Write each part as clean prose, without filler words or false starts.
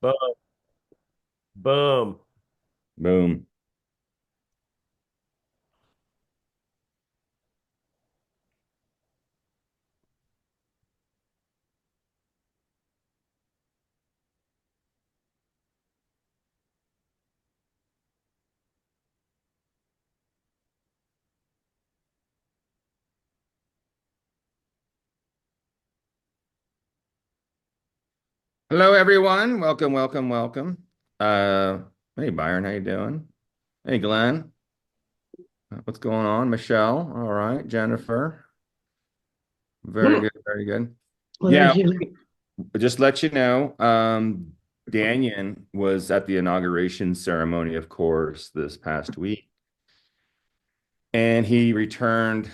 Boom. Boom. Boom. Hello, everyone. Welcome, welcome, welcome. Uh, hey, Byron, how you doing? Hey, Glenn, what's going on? Michelle, all right. Jennifer, very Mm, good, very good. what about Yeah, you? just let you know, Daniel was at the inauguration ceremony, of course, this past week, and he returned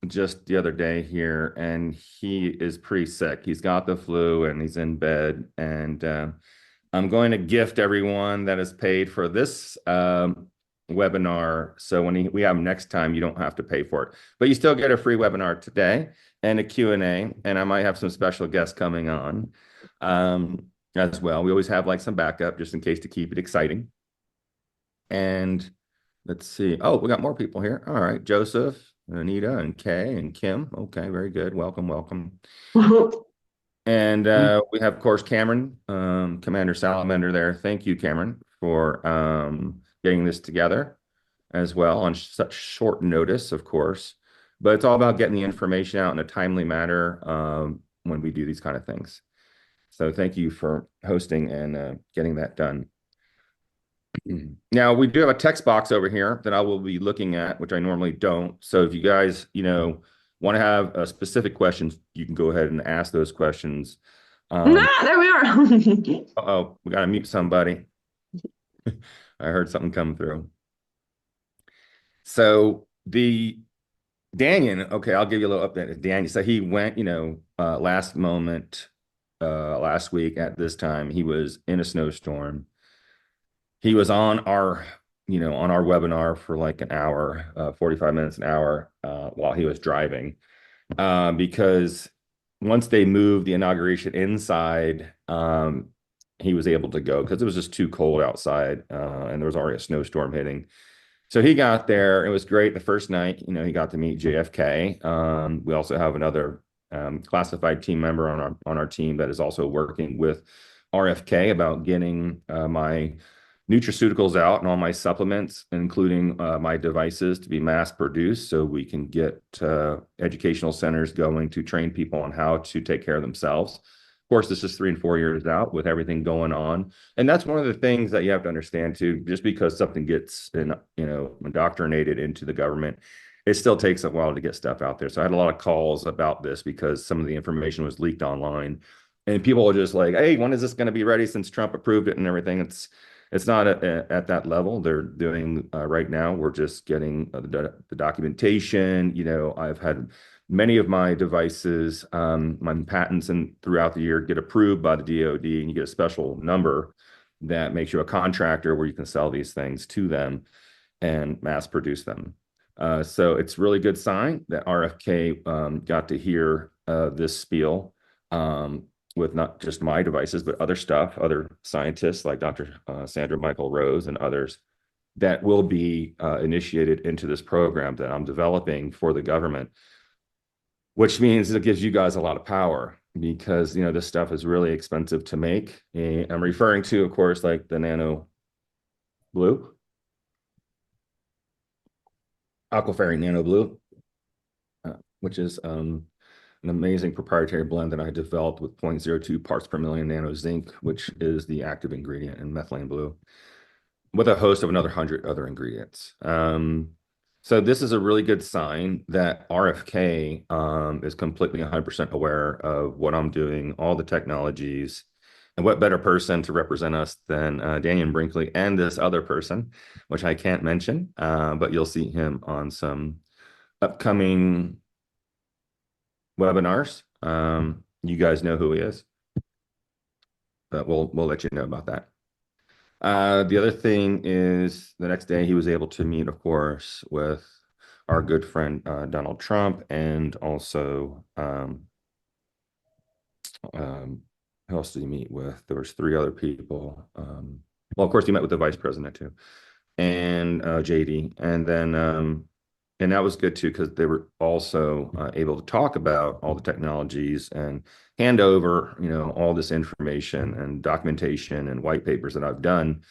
just the other day here, and he is pretty sick. He's got the flu, and he's in bed, and I'm going to gift everyone that is paid for this webinar. So when we have them next time, you don't have to pay for it, but you still get a free webinar today and a Q&A, and I might have some special guests coming on as well. We always have like some backup just in case to keep it exciting. And let's see. Oh, we got more people here. All right. Joseph, Anita, and Kay, and Kim. Okay, very good. Welcome, welcome. And we have, of course, Cameron, Commander Salamander there. Thank you, Cameron, for getting this together as well on such short notice, of course. But it's all about getting the information out in a timely manner when we do these kind of things. So thank you for hosting and getting that done. Now, we do have a text box over here that I will be looking at, which I normally don't. So if you guys, want to have specific questions, you can go ahead and ask those questions. Um, Ah, there we are. Uh-oh, we got to mute somebody. I heard something come through. So the Daniel, okay, I'll give you a little update. Daniel, so he went, last week at this time, he was in a snowstorm. He was on our webinar for like an hour, 45 minutes, an hour, while he was driving. Because once they moved the inauguration inside, he was able to go because it was just too cold outside, and there was already a snowstorm hitting. So he got there. It was great the first night. He got to meet JFK. We also have another classified team member on our team that is also working with RFK about getting my nutraceuticals out and all my supplements, including my devices, to be mass produced so we can get educational centers going to train people on how to take care of themselves. Of course, this is 3 and 4 years out with everything going on. And that's one of the things that you have to understand too. Just because something gets indoctrinated into the government, it still takes a while to get stuff out there. So I had a lot of calls about this because some of the information was leaked online. And people are just like, hey, when is this going to be ready since Trump approved it and everything? It's not at that level. They're doing right now. We're just getting the documentation. I've had many of my devices, my patents, and throughout the year get approved by the DoD, and you get a special number that makes you a contractor where you can sell these things to them and mass produce them. So it's really good sign that RFK got to hear this spiel with not just my devices, but other stuff, other scientists like Dr. Sandra Michael Rose and others that will be initiated into this program that I'm developing for the government, which means it gives you guys a lot of power because this stuff is really expensive to make. And I'm referring to, of course, like the nano blue, aquaferring nano blue, which is an amazing proprietary blend that I developed with 0.02 parts per million nano zinc, which is the active ingredient in methylene blue, with a host of another 100 other ingredients. So this is a really good sign that RFK is completely 100% aware of what I'm doing, all the technologies, and what better person to represent us than Daniel Brinkley and this other person, which I can't mention, but you'll see him on some upcoming webinars. You guys know who he is, but we'll let you know about that. The other thing is the next day he was able to meet, of course, with our good friend Donald Trump and also um, who else did he meet with? There was three other people. Well, of course, he met with the vice president too, and JD, and that was good too because they were also able to talk about all the technologies and hand over, all this information and documentation and white papers that I've done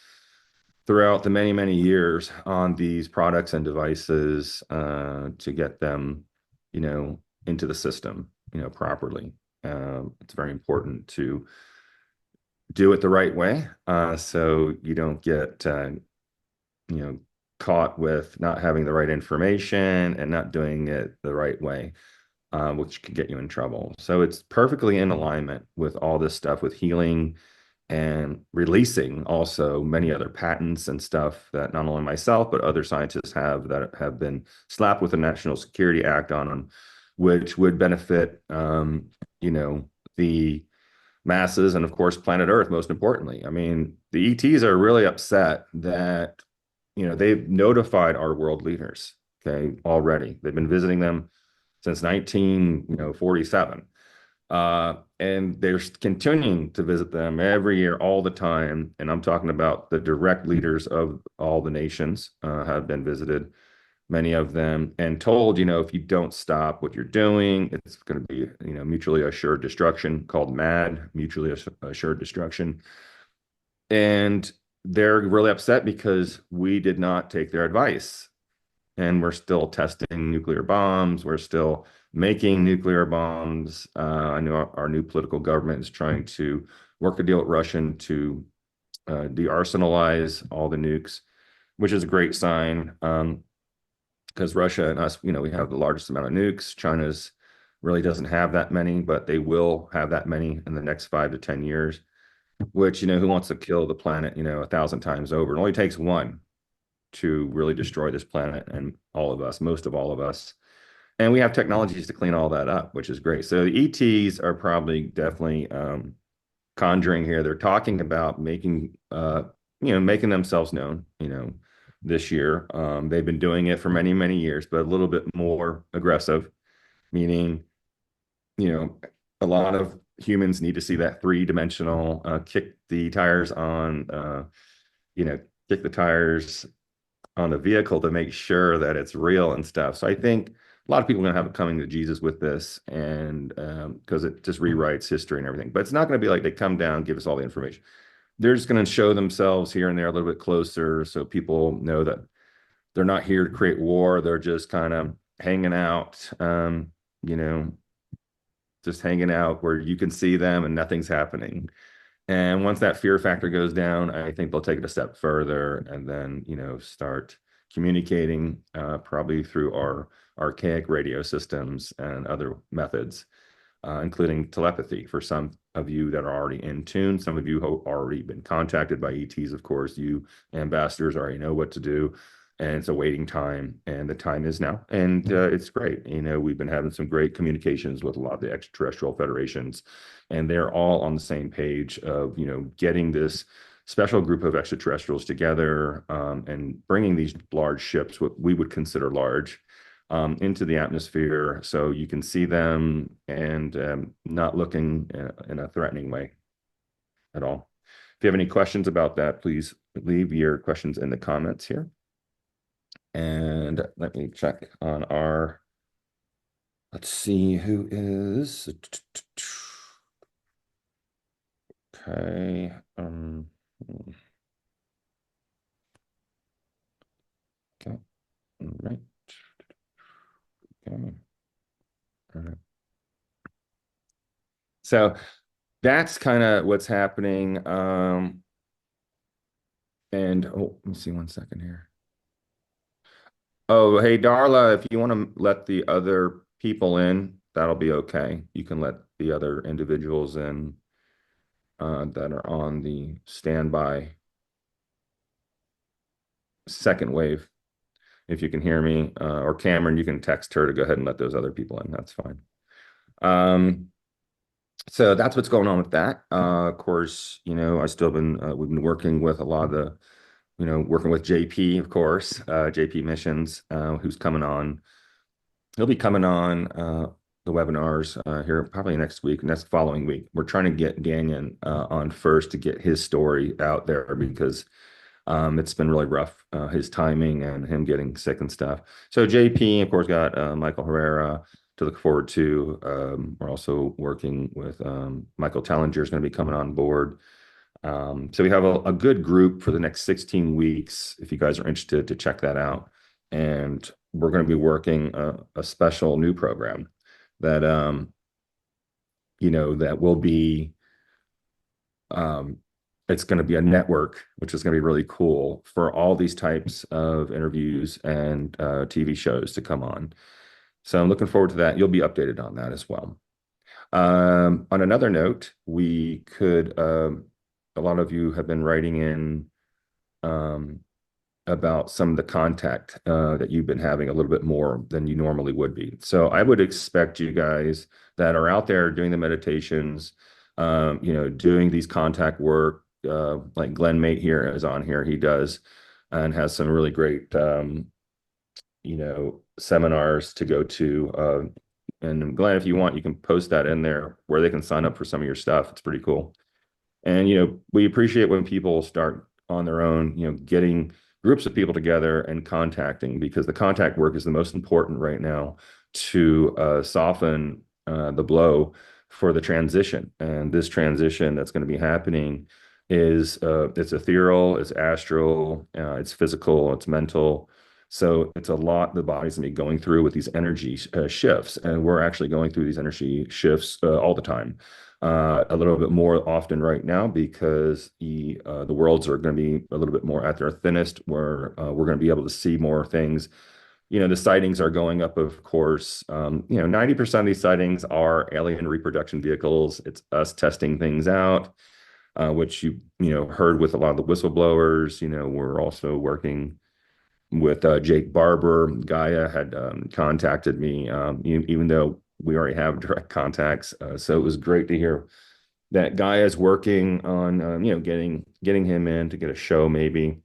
throughout the many, many years on these products and devices to get them, into the system, properly. It's very important to do it the right way, so you don't get, you know, caught with not having the right information and not doing it the right way, which could get you in trouble. So it's perfectly in alignment with all this stuff with healing and releasing also many other patents and stuff that not only myself but other scientists have that have been slapped with the National Security Act on them, which would benefit, the masses and of course planet Earth most importantly. I mean, the ETs are really upset that they've notified our world leaders, okay, already. They've been visiting them since 1947. And they're continuing to visit them every year, all the time. And I'm talking about the direct leaders of all the nations have been visited, many of them, and told, if you don't stop what you're doing, it's going to be, mutually assured destruction, called MAD, mutually assured destruction. And they're really upset because we did not take their advice. And we're still testing nuclear bombs. We're still making nuclear bombs. I know our new political government is trying to work a deal with Russia to de-arsenalize all the nukes, which is a great sign, because Russia and us, we have the largest amount of nukes. China's really doesn't have that many, but they will have that many in the next 5 to 10 years. Which, who wants to kill the planet, 1,000 times over? It only takes one to really destroy this planet and all of us, most of all of us. And we have technologies to clean all that up, which is great. So the ETs are probably definitely conjuring here. They're talking about making themselves known, this year. They've been doing it for many, many years, but a little bit more aggressive, meaning, you know, a lot of humans need to see that three-dimensional kick the tires on, kick the tires on the vehicle to make sure that it's real and stuff. So I think a lot of people are going to have a coming to Jesus with this, and because it just rewrites history and everything. But it's not going to be like they come down, give us all the information. They're just going to show themselves here and there a little bit closer so people know that they're not here to create war. They're just kind of hanging out, you know, just hanging out where you can see them and nothing's happening. And once that fear factor goes down, I think they'll take it a step further and then, start communicating probably through our archaic radio systems and other methods, including telepathy for some of you that are already in tune. Some of you have already been contacted by ETs, of course. You ambassadors already know what to do. And it's a waiting time, and the time is now. And it's great. We've been having some great communications with a lot of the extraterrestrial federations, and they're all on the same page of, getting this special group of extraterrestrials together, and bringing these large ships, what we would consider large, into the atmosphere so you can see them and not looking in a threatening way at all. If you have any questions about that, please leave your questions in the comments here. And let me check on let's see who is. Okay. Okay. All right. Okay. All right. So that's kind of what's happening. And let me see 1 second here. Oh, hey, Darla, if you want to let the other people in, that'll be okay. You can let the other individuals in that are on the standby second wave. If you can hear me, or Cameron, you can text her to go ahead and let those other people in. That's fine. So that's what's going on with that. Of course, I still been we've been working with a lot of the, working with JP, of course, JP Missions, who's coming on. He'll be coming on the webinars here probably next week, next following week. We're trying to get Daniel on first to get his story out there because it's been really rough, his timing and him getting sick and stuff. So JP, of course, got Michael Herrera to look forward to. We're also working with Michael Tellinger is going to be coming on board. So we have a good group for the next 16 weeks, if you guys are interested to check that out. And we're going to be working a special new program that, that will be, um, it's going to be a network, which is going to be really cool for all these types of interviews and TV shows to come on. So I'm looking forward to that. You'll be updated on that as well. On another note, we could, a lot of you have been writing in um, about some of the contact that you've been having a little bit more than you normally would be. So I would expect you guys that are out there doing the meditations, doing these contact work, like Glenn Mate here is on here, he does, and has some really great, seminars to go to. And Glenn, if you want, you can post that in there where they can sign up for some of your stuff. It's pretty cool. And, we appreciate when people start on their own, getting groups of people together and contacting, because the contact work is the most important right now to soften the blow for the transition. And this transition that's going to be happening is it's ethereal, it's astral, it's physical, it's mental. So it's a lot the body's gonna be going through with these energy shifts, and we're actually going through these energy shifts all the time, a little bit more often right now because the worlds are going to be a little bit more at their thinnest, where we're going to be able to see more things. The sightings are going up, of course. 90% of these sightings are alien reproduction vehicles. It's us testing things out, which you heard with a lot of the whistleblowers. We're also working with Jake Barber. Gaia had contacted me, even though we already have direct contacts. So it was great to hear that Gaia is working on, getting him in to get a show. Maybe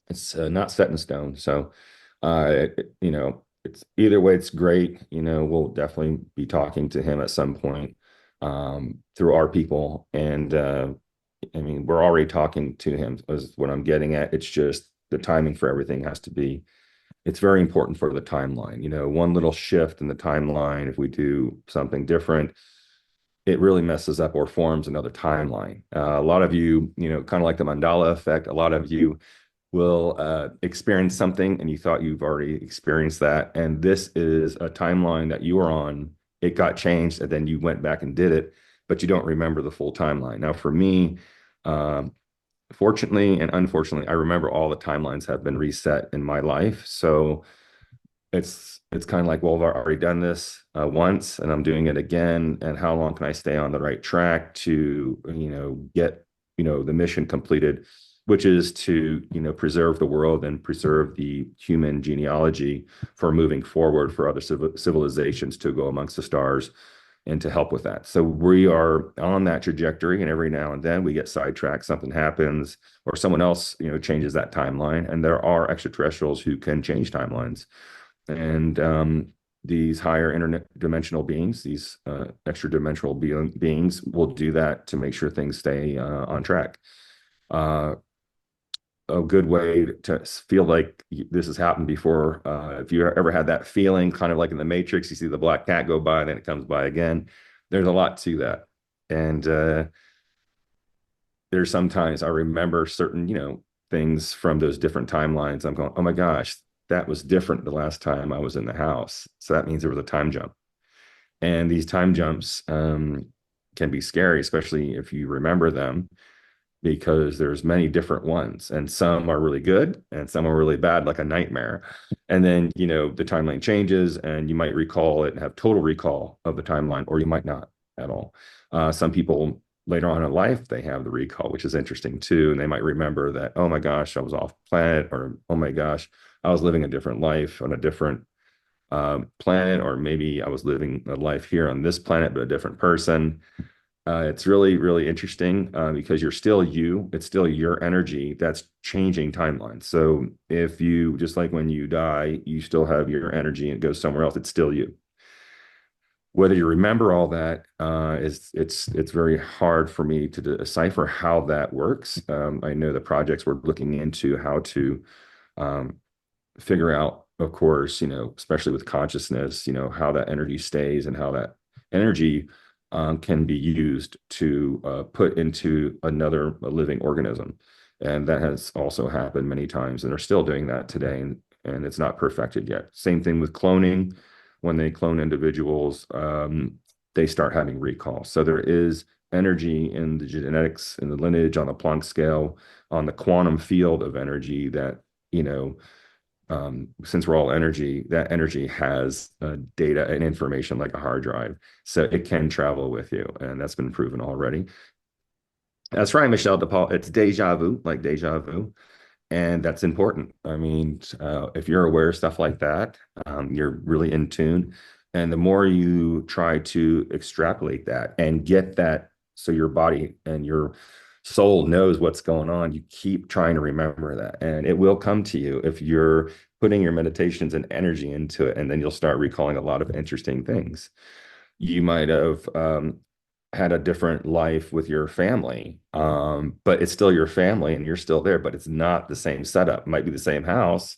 it's not set in stone. So, it's either way. It's great. We'll definitely be talking to him at some point through our people, and I mean, we're already talking to him. Is what I'm getting at. It's just the timing for everything has to be, it's very important for the timeline. One little shift in the timeline, if we do something different, it really messes up or forms another timeline. A lot of you, kind of like the mandala effect, a lot of you will experience something and you thought you've already experienced that. And this is a timeline that you were on. It got changed and then you went back and did it, but you don't remember the full timeline. Now, for me, fortunately and unfortunately, I remember all the timelines have been reset in my life. So it's kind of like, well, I've already done this once and I'm doing it again. And how long can I stay on the right track to, get, the mission completed, which is to, preserve the world and preserve the human genealogy for moving forward for other civilizations to go amongst the stars and to help with that. So we are on that trajectory, and every now and then we get sidetracked, something happens, or someone else, changes that timeline. And there are extraterrestrials who can change timelines. And these higher interdimensional beings, these extra-dimensional beings will do that to make sure things stay on track. A good way to feel like this has happened before. If you ever had that feeling, kind of like in the Matrix, you see the black cat go by and then it comes by again. There's a lot to that. And there's sometimes I remember certain, things from those different timelines. I'm going, oh my gosh, that was different the last time I was in the house. So that means there was a time jump. And these time jumps can be scary, especially if you remember them, because there's many different ones and some are really good and some are really bad, like a nightmare. And then, the timeline changes and you might recall it and have total recall of the timeline, or you might not at all. Some people later on in life, they have the recall, which is interesting too. And they might remember that, oh my gosh, I was off planet, or oh my gosh, I was living a different life on a different planet, or maybe I was living a life here on this planet, but a different person. It's really, really interesting because you're still you. It's still your energy that's changing timelines. So if you, just like when you die, you still have your energy and it goes somewhere else, it's still you. whether you remember all that is it's very hard for me to decipher how that works. I know the projects we're looking into how to um, figure out, of course, especially with consciousness, how that energy stays and how that energy can be used to put into another living organism. And that has also happened many times, and they're still doing that today. And it's not perfected yet. Same thing with cloning. When they clone individuals, they start having recall. So there is energy in the genetics, in the lineage, on the Planck scale, on the quantum field of energy that, you know, since we're all energy, that energy has data and information like a hard drive. So it can travel with you. And that's been proven already. That's right, Michelle DePaul. It's deja vu, like deja vu. And that's important. I mean, if you're aware of stuff like that, you're really in tune. And the more you try to extrapolate that and get that so your body and your soul knows what's going on, you keep trying to remember that. And it will come to you if you're putting your meditations and energy into it. And then you'll start recalling a lot of interesting things. You might have had a different life with your family, but it's still your family and you're still there, but it's not the same setup. It might be the same house,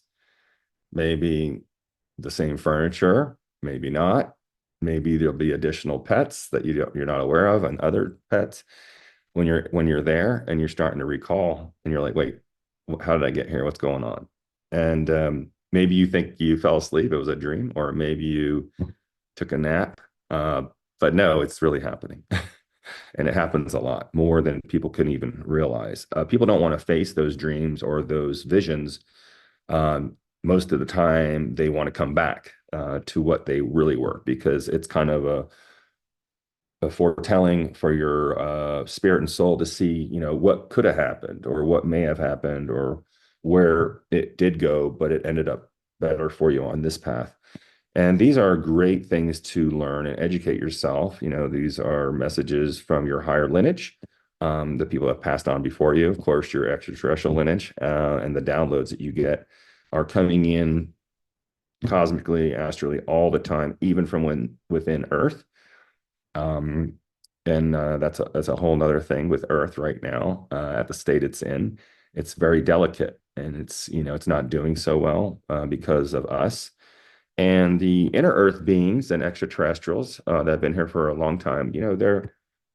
maybe the same furniture, maybe not. Maybe there'll be additional pets that you're not aware of and other pets when you're there and you're starting to recall and you're like, wait, how did I get here? What's going on? And maybe you think you fell asleep, it was a dream, or maybe you took a nap. Uh, but no, it's really happening. And it happens a lot more than people can even realize. People don't want to face those dreams or those visions. Most of the time, they want to come back to what they really were because it's kind of a foretelling for your spirit and soul to see, what could have happened or what may have happened or where it did go, but it ended up better for you on this path. And these are great things to learn and educate yourself. These are messages from your higher lineage, the people that have passed on before you. Of course, your extraterrestrial lineage and the downloads that you get are coming in cosmically, astrally all the time, even from within Earth. Um, and that's a whole nother thing with Earth right now at the state it's in. It's very delicate, and it's not doing so well because of us. And the inner Earth beings and extraterrestrials that have been here for a long time, they're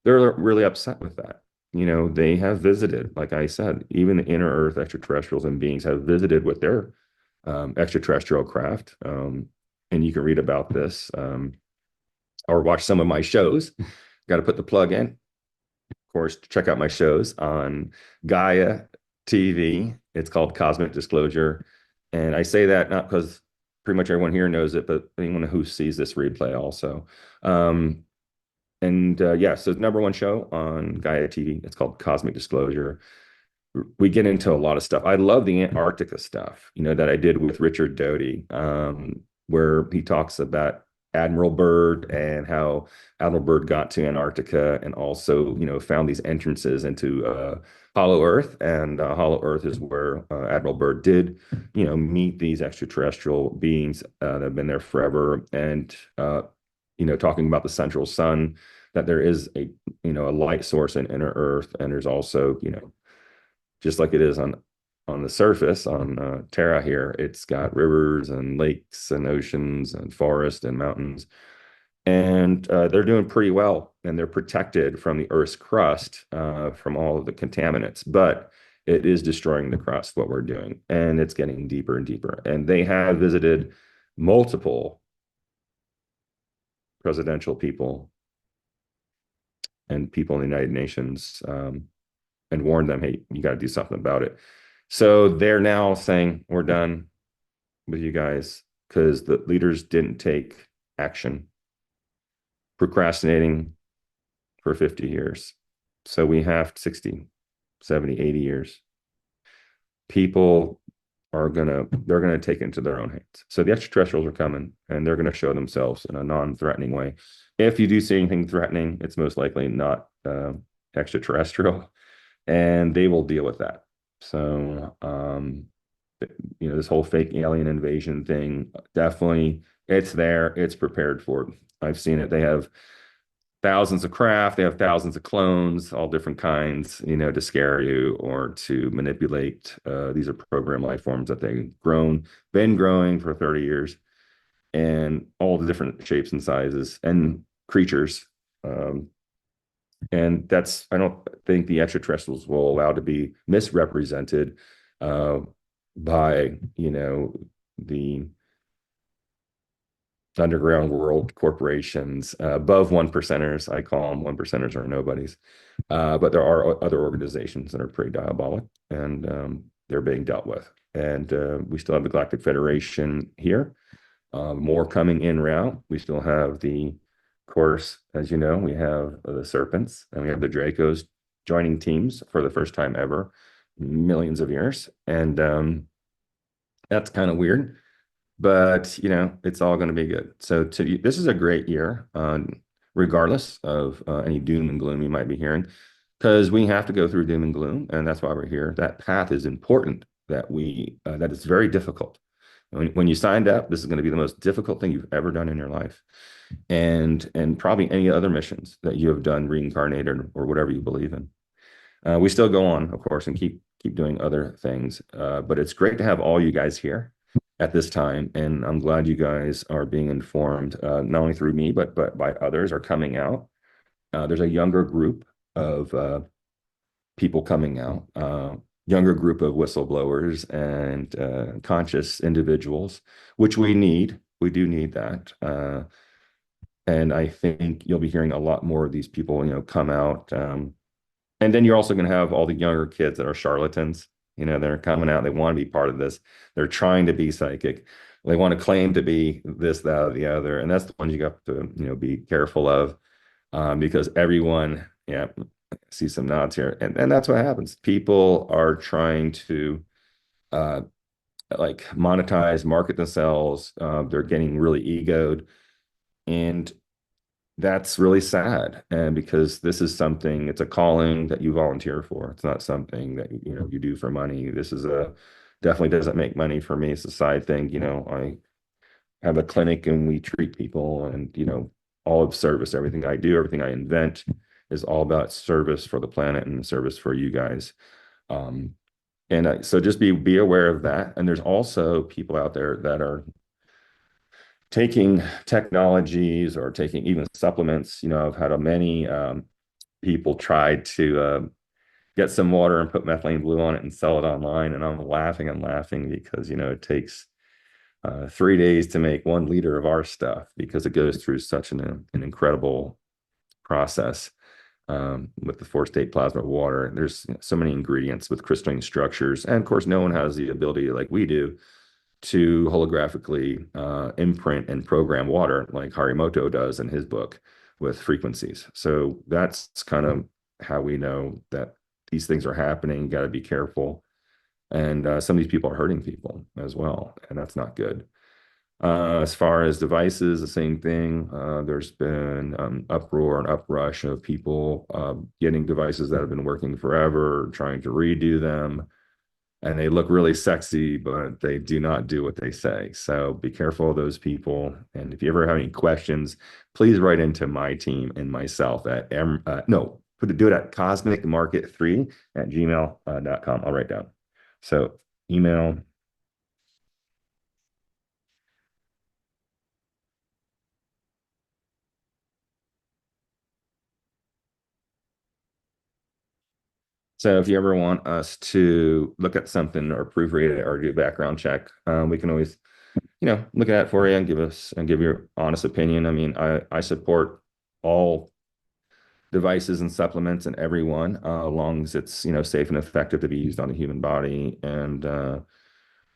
really upset with that. They have visited, like I said, even the inner Earth extraterrestrials and beings have visited with their extraterrestrial craft. And you can read about this or watch some of my shows. Got to put the plug in. Of course, check out my shows on Gaia TV. It's called Cosmic Disclosure. And I say that not because pretty much everyone here knows it, but anyone who sees this replay also. And yeah, so number one show on Gaia TV. It's called Cosmic Disclosure. We get into a lot of stuff. I love the Antarctica stuff, that I did with Richard Doty, where he talks about Admiral Byrd and how Admiral Byrd got to Antarctica and also, found these entrances into Hollow Earth. And Hollow Earth is where Admiral Byrd did, meet these extraterrestrial beings that have been there forever. And, talking about the central sun, that there is a light source in inner Earth. And there's also, just like it is on the surface on Terra here, it's got rivers and lakes and oceans and forests and mountains, and they're doing pretty well, and they're protected from the Earth's crust from all of the contaminants, but it is destroying the crust what we're doing, and it's getting deeper and deeper. And they have visited multiple presidential people and people in the United Nations and warned them, hey, you got to do something about it. So they're now saying, we're done with you guys because the leaders didn't take action, procrastinating for 50 years. So we have 60, 70, 80 years. People they're gonna take it into their own hands. So the extraterrestrials are coming and they're gonna show themselves in a non-threatening way. If you do see anything threatening, it's most likely not extraterrestrial, and they will deal with that. So this whole fake alien invasion thing, definitely it's there, it's prepared for. I've seen it. They have thousands of craft, they have thousands of clones, all different kinds, to scare you or to manipulate. These are program life forms that they've been growing for 30 years, and all the different shapes and sizes and creatures. Um, and that's, I don't think the extraterrestrials will allow to be misrepresented uh, by, the underground world corporations, above one percenters. I call them one percenters or nobodies. But there are other organizations that are pretty diabolic, and they're being dealt with. And we still have the Galactic Federation here. More coming in route. We still have the course, as you know, we have the Serpents and we have the Dracos joining teams for the first time ever, millions of years. And that's kind of weird, but it's all going to be good. So this is a great year, regardless of any doom and gloom you might be hearing, because we have to go through doom and gloom, and that's why we're here. That path is important. That is very difficult. When you signed up, this is going to be the most difficult thing you've ever done in your life, and probably any other missions that you have done, reincarnated or whatever you believe in. We still go on, of course, and keep doing other things. But it's great to have all you guys here at this time, and I'm glad you guys are being informed, not only through me, but by others are coming out. There's a younger group of people coming out, younger group of whistleblowers and conscious individuals, which we need. We do need that. And I think you'll be hearing a lot more of these people, come out. And then you're also going to have all the younger kids that are charlatans. They're coming out. They want to be part of this. They're trying to be psychic. They want to claim to be this, that, or the other. And that's the ones you got to, be careful of, because everyone, yeah, see some nods here. And that's what happens. People are trying to uh, like monetize, market themselves. They're getting really egoed. And that's really sad. And because this is something, it's a calling that you volunteer for. It's not something that, you do for money. This is definitely doesn't make money for me. It's a side thing. I have a clinic and we treat people, and, all of service, everything I do, everything I invent is all about service for the planet and service for you guys. Um, and so just be aware of that. And there's also people out there that are taking technologies or taking even supplements. I've had many people try to get some water and put methylene blue on it and sell it online. And I'm laughing and laughing because, it takes 3 days to make 1 liter of our stuff, because it goes through such an incredible process with the four-state plasma water. There's so many ingredients with crystalline structures. And of course, no one has the ability like we do to holographically imprint and program water like Harimoto does in his book with frequencies. So that's kind of how we know that these things are happening. You got to be careful. And some of these people are hurting people as well, and that's not good. As far as devices, the same thing. There's been uproar and uprush of people getting devices that have been working forever, trying to redo them, and they look really sexy, but they do not do what they say. So be careful of those people. And if you ever have any questions, please write into my team and myself at no, do it at cosmicmarket3@gmail.com. I'll write down. So email. So if you ever want us to look at something or proofread it or do a background check, we can always, look at it for you and give your honest opinion. I mean, I support all devices and supplements and everyone, as long as it's, safe and effective to be used on the human body, and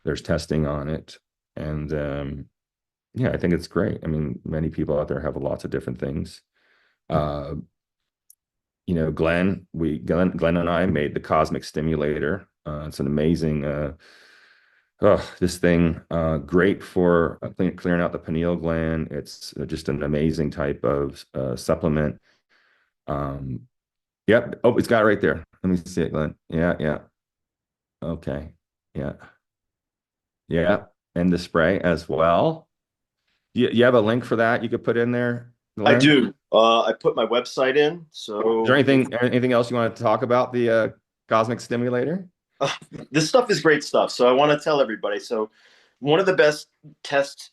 there's testing on it. And yeah, I think it's great. I mean, many people out there have lots of different things. Uh, Glenn and I made the cosmic stimulator. It's an amazing, this thing, great for clearing out the pineal gland. It's just an amazing type of supplement. Um, yep. Oh, it's got it right there. Let me see it, Glenn. Yeah, yeah. Okay. Yeah. Yeah. And the spray as well. You have a link for that you could put in there, I Glenn? do. I put my website in. Is there So anything else you want to talk about the cosmic stimulator? uh, this stuff is great stuff. So I want to tell everybody. So one of the best test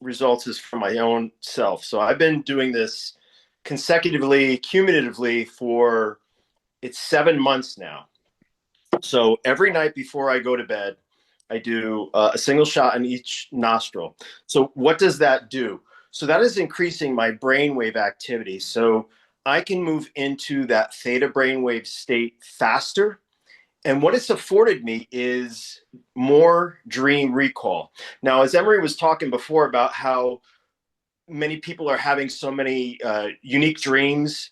results is from my own self. So I've been doing this consecutively, cumulatively for it's 7 months now. So every night before I go to bed, I do a single shot in each nostril. So what does that do? So that is increasing my brainwave activity. So I can move into that theta brainwave state faster. And what it's afforded me is more dream recall. Now, as Emery was talking before about how many people are having so many unique dreams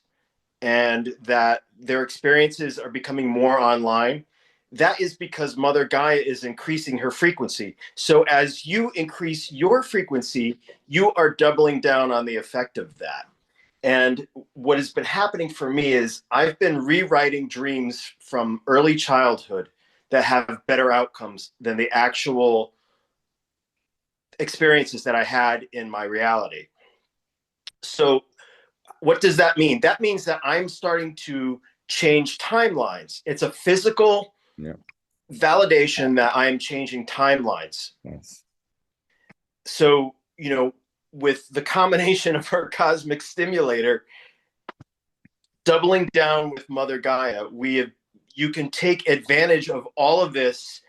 and that their experiences are becoming more online, that is because Mother Gaia is increasing her frequency. So as you increase your frequency, you are doubling down on the effect of that. And what has been happening for me is I've been rewriting dreams from early childhood that have better outcomes than the actual experiences that I had in my reality. So what does that mean? That means that I'm starting to change timelines. It's a physical Yeah. validation that I'm changing timelines. Yes. So, with the combination of our cosmic stimulator doubling down with Mother Gaia, you can take advantage of all of this.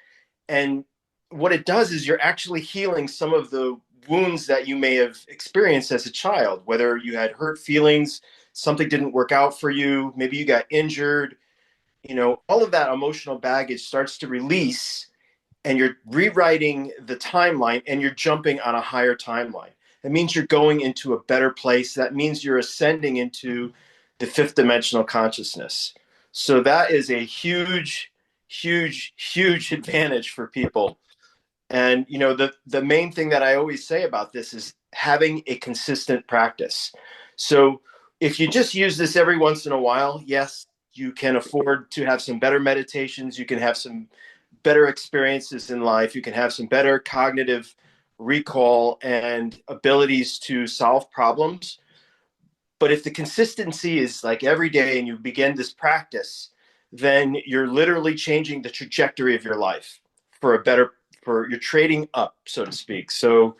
And what it does is you're actually healing some of the wounds that you may have experienced as a child, whether you had hurt feelings, something didn't work out for you, maybe you got injured, all of that emotional baggage starts to release, and you're rewriting the timeline and you're jumping on a higher timeline. That means you're going into a better place. That means you're ascending into the fifth dimensional consciousness. So that is a huge, huge, huge advantage for people. And the main thing that I always say about this is having a consistent practice. So if you just use this every once in a while, yes, you can afford to have some better meditations, you can have some better experiences in life, you can have some better cognitive recall and abilities to solve problems. But if the consistency is like every day and you begin this practice, then you're literally changing the trajectory of your life for a better, for you're trading up, so to speak. So,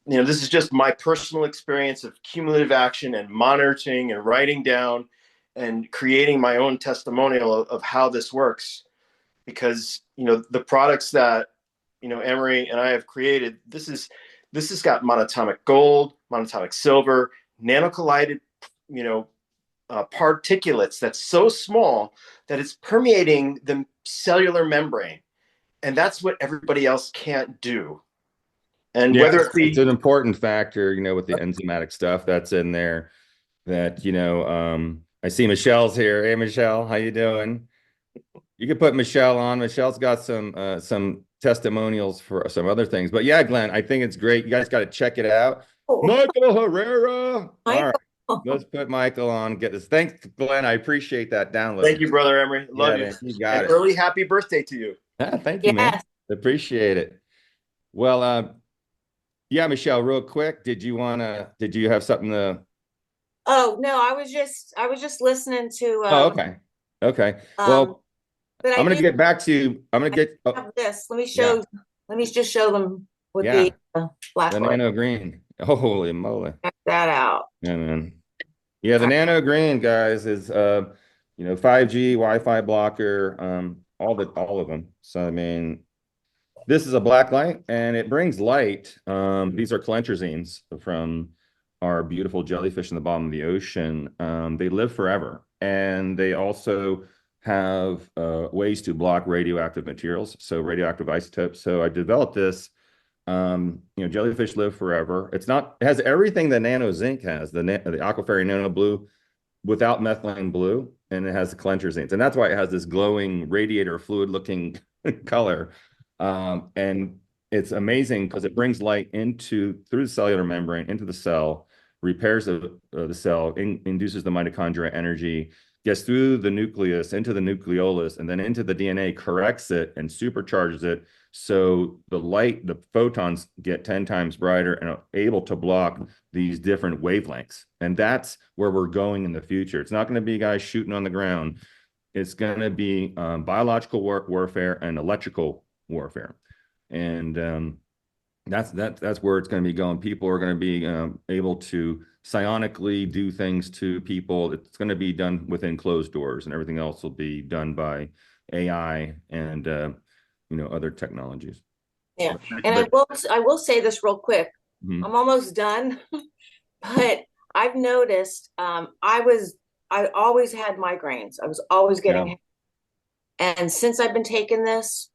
this is just my personal experience of cumulative action and monitoring and writing down and creating my own testimonial of how this works. Because, the products that, Emery and I have created, this has got monatomic gold, monatomic silver, nanocollided, you know, particulates that's so small that it's permeating the cellular membrane. And that's what everybody else can't do. And Yeah, whether it it's be, an important factor, with the enzymatic stuff that's in there that, I see Michelle's here. Hey, Michelle, how you doing? You could put Michelle on. Michelle's got some testimonials for some other things. But yeah, Glenn, I think it's great. You guys got to check it out. Oh, Michael Herrera. All right. Michael. Let's put Michael on. Get this. Thanks, Glenn. I appreciate that thank download. you, brother Emery. Love Yeah, you. man, you And got it. early happy birthday to you. Thank you, man. Yes. Appreciate it. Well, yeah, Michelle, real quick, did you have something to Oh no, I was just listening to Oh, okay. Okay. um Well, but I I'm gonna did get back to you. I'm gonna get have oh, this. yeah, Let me just show them with the yeah. black The light. nano green. Holy moly. Check that out. Yeah, man. Yeah, the nano green guys is 5G, Wi-Fi blocker, all of them. So I mean, this is a black light and it brings light. These are clenchrazines from our beautiful jellyfish in the bottom of the ocean. They live forever and they also have ways to block radioactive materials, so radioactive isotopes. So I developed this. Jellyfish live forever. It has everything that nano zinc has, the aquaferry nano blue without methylene blue, and it has the clenchrazines. And that's why it has this glowing radiator fluid looking color. And it's amazing because it brings light through the cellular membrane into the cell, repairs the cell, induces the mitochondria energy, gets through the nucleus, into the nucleolus, and then into the DNA, corrects it and supercharges it. So the photons get 10 times brighter and are able to block these different wavelengths. And that's where we're going in the future. It's not going to be guys shooting on the ground. It's going to be biological warfare and electrical warfare. And that's where it's going to be going. People are going to be able to psionically do things to people. It's going to be done within closed doors, and everything else will be done by AI and other technologies. Yeah, and I will say this real quick. Mhm. I'm almost done, but I've noticed I always had migraines. I was always getting, and since I've been taking this,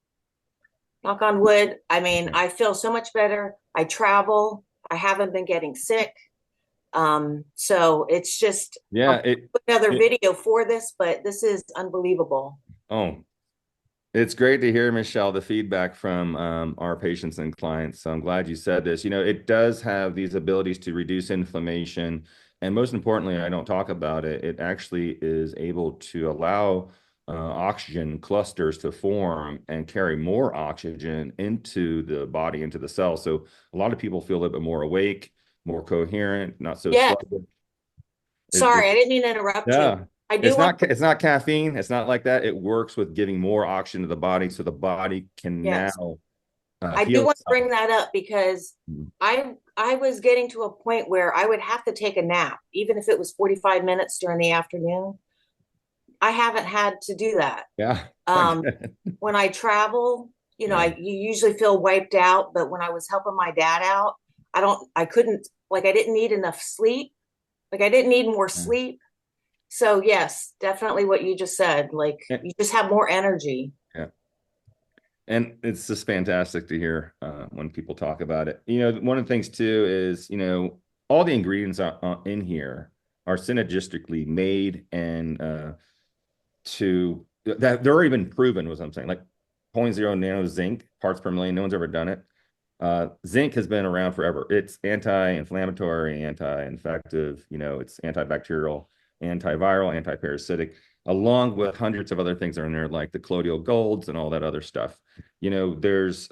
knock on wood, I mean, I feel so much better. I travel. I haven't been getting sick. So it's just another video for this, but this is unbelievable. Oh, it's great to hear, Michelle, the feedback from our patients and clients. So I'm glad you said this. It does have these abilities to reduce inflammation. And most importantly, I don't talk about it. It actually is able to allow oxygen clusters to form and carry more oxygen into the body, into the cell. So a lot of people feel a little bit more awake, more coherent, not so sluggish. Sorry, I didn't mean to interrupt you. I do it's not caffeine. It's not like that. It works with giving more oxygen to the body, so the body can now I do want to bring that up because I was getting to a point where I would have to take a nap, even if it was 45 minutes during the afternoon. I haven't had to do that. Yeah. When I travel, you usually feel wiped out, but when I was helping my dad out, I didn't need enough sleep. Like I didn't need more sleep. So yes, definitely what you just said. Like you just have more energy. Yeah. And it's just fantastic to hear when people talk about it. One of the things too is, all the ingredients in here are synergistically made and that they're even proven, was I'm saying, like 0.0 nano zinc parts per million. No one's ever done it. Zinc has been around forever. It's anti-inflammatory, anti-infective, it's antibacterial, antiviral, anti-parasitic, along with hundreds of other things that are in there, like the colloidal golds and all that other stuff. There's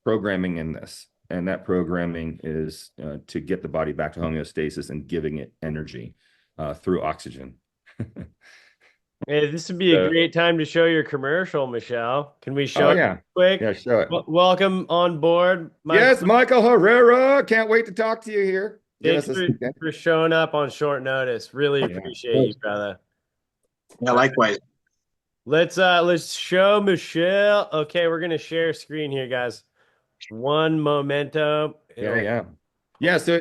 programming in this, and that programming is to get the body back to homeostasis and giving it energy through oxygen. Hey, this would be a great time to show your commercial, Michelle. Can we show it quick? Yeah, show it. Welcome on board. Yes, Michael Herrera. Can't wait to talk to you here. Thanks for showing up on short notice. Really appreciate you, brother. Yeah, likewise. Let's show Michelle. Okay, we're gonna share screen here, guys. One momento. Yeah. So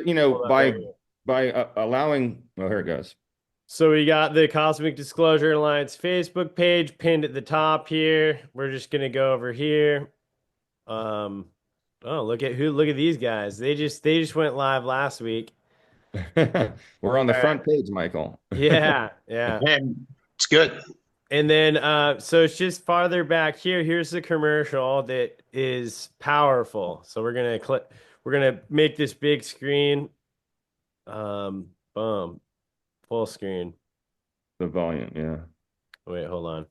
by allowing, here it goes. So we got the Cosmic Disclosure Alliance Facebook page pinned at the top here. We're just gonna go over here. Oh, look at these guys. They just went live last week. We're on the front page, Michael. Yeah. And it's good. And then so it's just farther back here. Here's the commercial that is powerful. So we're gonna make this big screen. Boom. Full screen. The volume, yeah. Wait, hold on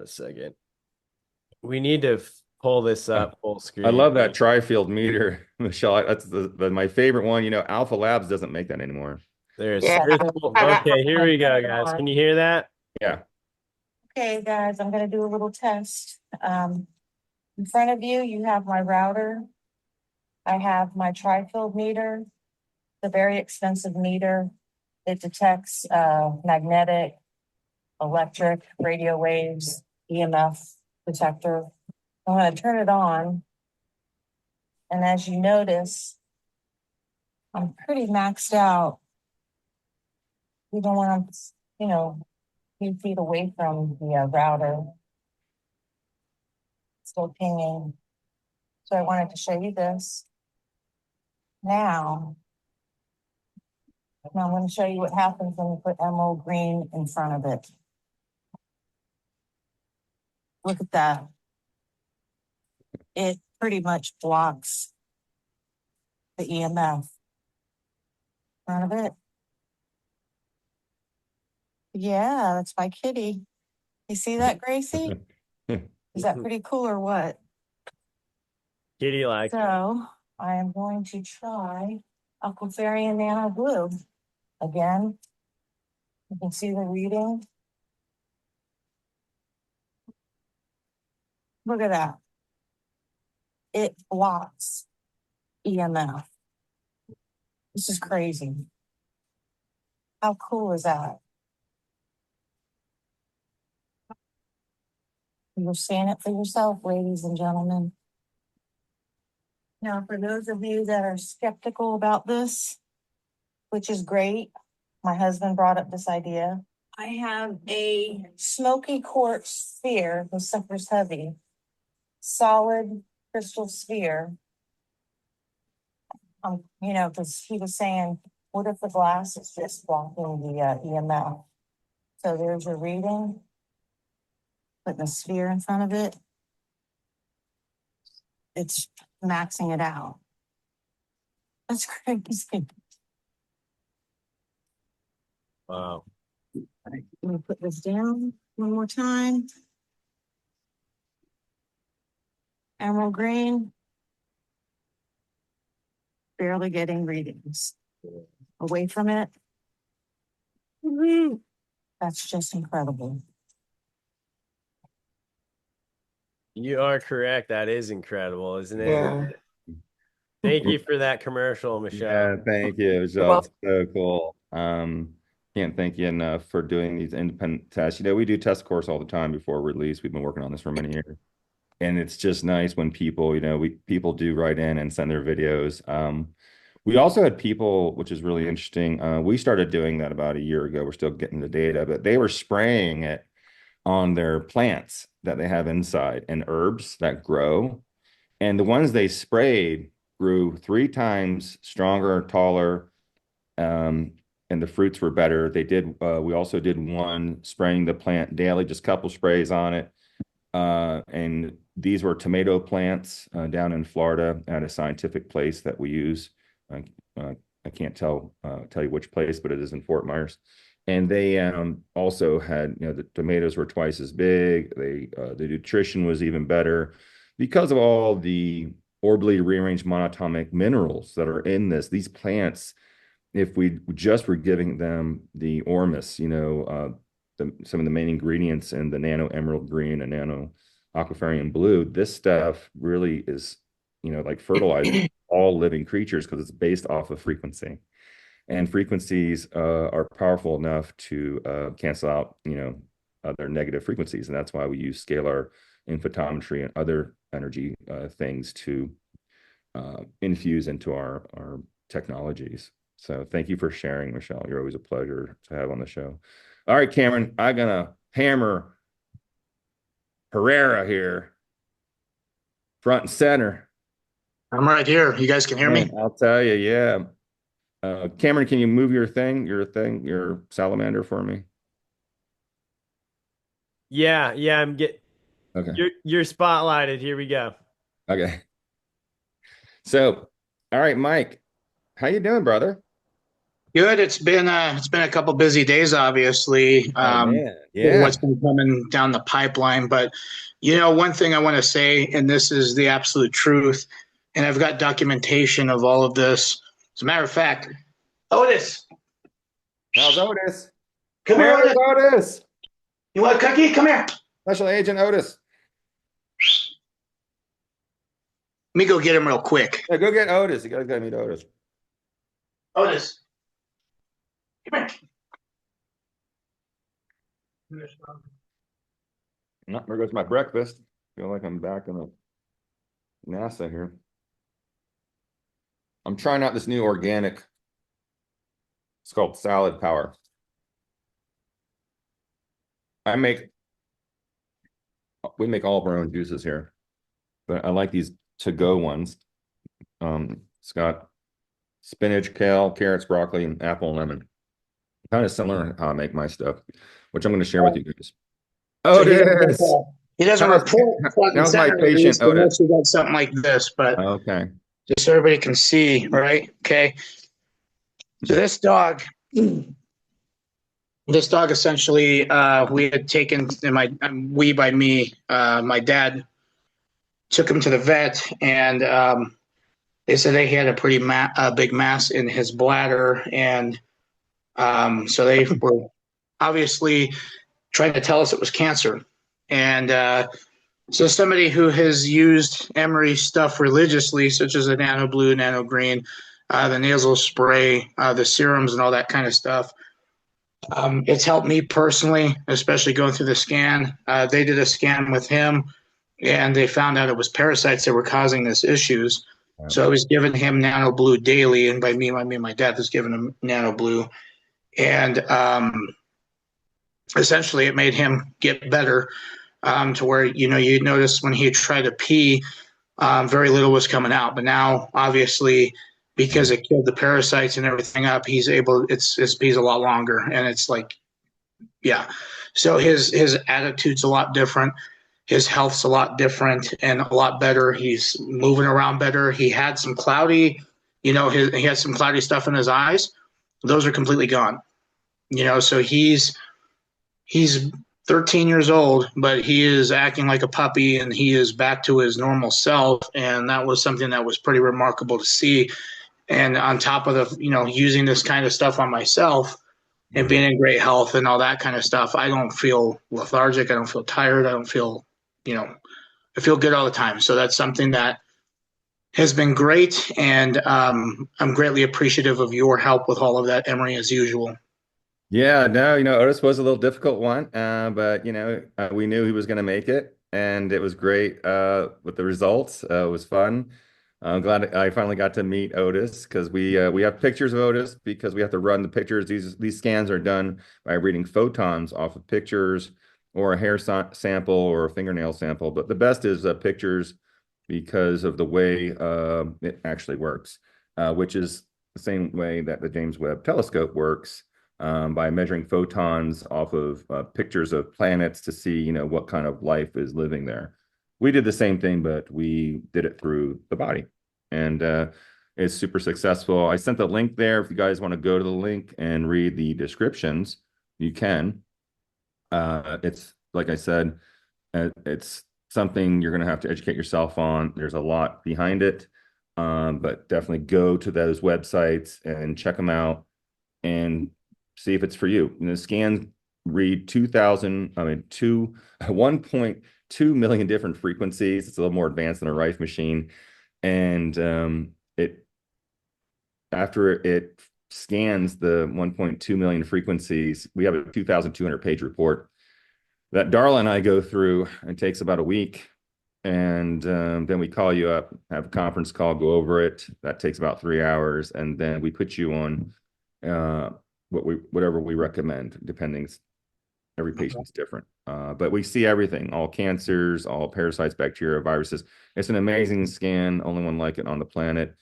a second. We need to pull this up full screen. I love that tri-field meter, Michelle. That's my favorite one. Alpha Labs doesn't make that anymore. Okay, here we go, guys. Can you hear that? Yeah. Okay, guys, I'm going to do a little test. In front of you, you have my router. I have my tri-field meter, the very expensive meter. It detects magnetic, electric, radio waves, EMF detector. I'm going to turn it on. And as you notice, I'm pretty maxed out. Even when I'm, few feet away from the router. Still pinging. So I wanted to show you this. Now I'm going to show you what happens when you put emerald green in front of it. Look at that. It pretty much blocks the EMF in front of it. Yeah, that's my kitty. You see that, Gracie? Is that pretty cool or what? Kitty like. So I am going to try Aquafarian Nano Blue. Again, you can see the reading. Look at that. It blocks EMF. This is crazy. How cool is that? You're seeing it for yourself, ladies and gentlemen. Now, for those of you that are skeptical about this, which is great, my husband brought up this idea. I have a smoky quartz sphere, the sucker's heavy, solid crystal sphere. Because he was saying, what if the glass is just blocking the EMF? So there's your reading. Putting a sphere in front of it. It's maxing it out. That's crazy. Wow. All right, I'm gonna put this down one more time. Emerald green. Barely getting readings. Away from it. That's just incredible. You are correct. That is incredible, isn't it? Yeah. Thank you for that commercial, Michelle. Yeah, thank you, Michelle. It's so cool. Can't thank you enough for doing these independent tests. We do test course all the time before release. We've been working on this for many years. And it's just nice when people, people do write in and send their videos. We also had people, which is really interesting. We started doing that about a year ago. We're still getting the data, but they were spraying it on their plants that they have inside and herbs that grow. And the ones they sprayed grew 3 times stronger, taller, and the fruits were better. We also did one spraying the plant daily, just a couple sprays on it. And these were tomato plants down in Florida at a scientific place that we use. I can't tell you which place, but it is in Fort Myers. And they also had, the tomatoes were twice as big. The nutrition was even better because of all the orbitally rearranged monatomic minerals that are in these plants. If we just were giving them the ormus, some of the main ingredients in the nano emerald green and nano aquafarian blue, this stuff really is, like fertilizing all living creatures because it's based off of frequency. And frequencies are powerful enough to cancel out, other negative frequencies. And that's why we use scalar in photometry and other energy things to infuse into our technologies. So thank you for sharing, Michelle. You're always a pleasure to have on the show. All right, Cameron, I'm going to hammer Herrera here, front and center. I'm right here. You guys can hear me? I'll tell you, yeah. Cameron, can you move your salamander for me? Yeah, Okay. You're spotlighted. Here we go. Okay. So, all right, Mike, how you doing, brother? Good. It's been a couple busy days, obviously. Man. Yeah. What's been coming down the pipeline, but one thing I want to say, and this is the absolute truth, and I've got documentation of all of this. As a matter of fact, Otis. How's Otis? Come here, Otis. Otis. You want a cookie? Come here. Special Agent Otis. Let me go get him real quick. Yeah, go get Otis. You guys got to meet Otis. Otis. Come here. No, there goes my breakfast. Feel like I'm back in NASA here. I'm trying out this new organic. It's called Salad Power. We make all of our own juices here, but I like these to-go ones. It's got spinach, kale, carrots, broccoli, and apple and lemon. Kind of similar to how I make my stuff, which I'm going to share with you guys. Otis! He doesn't report. That was my patient, Otis. We got something like this, but okay. Just so everybody can see, right? Okay. So this dog, This dog essentially, we had taken, and we by me, my dad took him to the vet, and they said he had a pretty big mass in his bladder, and so they were obviously trying to tell us it was cancer. And so somebody who has used Emery stuff religiously, such as the Nano Blue, Nano Green, the nasal spray, the serums, and all that kind of stuff, it's helped me personally, especially going through the scan. They did a scan with him, and they found out it was parasites that were causing this issues. Wow. So I was giving him Nano Blue daily, and by me, I mean my dad was giving him Nano Blue, and essentially it made him get better, to where you notice when he tried to pee, very little was coming out. But now, obviously, because it killed the parasites and everything up, his pee's a lot longer, and it's like, yeah. So his attitude's a lot different. His health's a lot different and a lot better. He's moving around better. He had some cloudy, he had some cloudy stuff in his eyes. Those are completely gone. So he's 13 years old, but he is acting like a puppy, and he is back to his normal self. And that was something that was pretty remarkable to see. And on top of the, using this kind of stuff on myself and being in great health and all that kind of stuff, I don't feel lethargic. I don't feel tired. I don't feel, I feel good all the time. So that's something that has been great. And I'm greatly appreciative of your help with all of that, Emery, as usual. Yeah, no, Otis was a little difficult one, but we knew he was going to make it, and it was great with the results. It was fun. I'm glad I finally got to meet Otis, because we have pictures of Otis, because we have to run the pictures. These scans are done by reading photons off of pictures or a hair sample or a fingernail sample. But the best is pictures, because of the way it actually works, which is the same way that the James Webb Telescope works. By measuring photons off of pictures of planets to see, what kind of life is living there. We did the same thing, but we did it through the body, and it's super successful. I sent the link there. If you guys want to go to the link and read the descriptions, you can. It's, like I said, it's something you're going to have to educate yourself on. There's a lot behind it, but definitely go to those websites and check them out and see if it's for you. The scans read 1.2 million different frequencies. It's a little more advanced than a Rife machine. And after it scans the 1.2 million frequencies, we have a 2,200 page report that Darla and I go through. It takes about a week. And then we call you up, have a conference call, go over it. That takes about 3 hours. And then we put you on whatever we recommend, depending. Every patient's different, but we see everything, all cancers, all parasites, bacteria, viruses. It's an amazing scan, only one like it on the planet,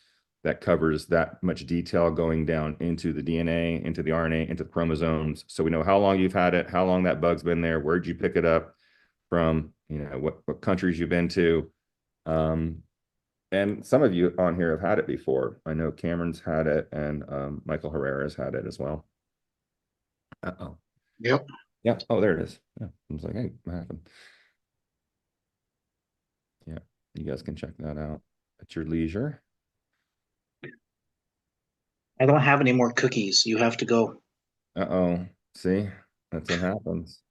that covers that much detail, going down into the DNA, into the RNA, into the chromosomes. So we know how long you've had it, how long that bug's been there, where'd you pick it up from, what countries you've been to. And some of you on here have had it before. I know Cameron's had it, and Michael Herrera's had it as well. Uh-oh. Yep. Yeah. Oh, there it is. Yeah. I was like, hey, what happened? Yeah. You guys can check that out at your leisure. I don't have any more cookies. You have to go. Uh-oh. See? That's what happens.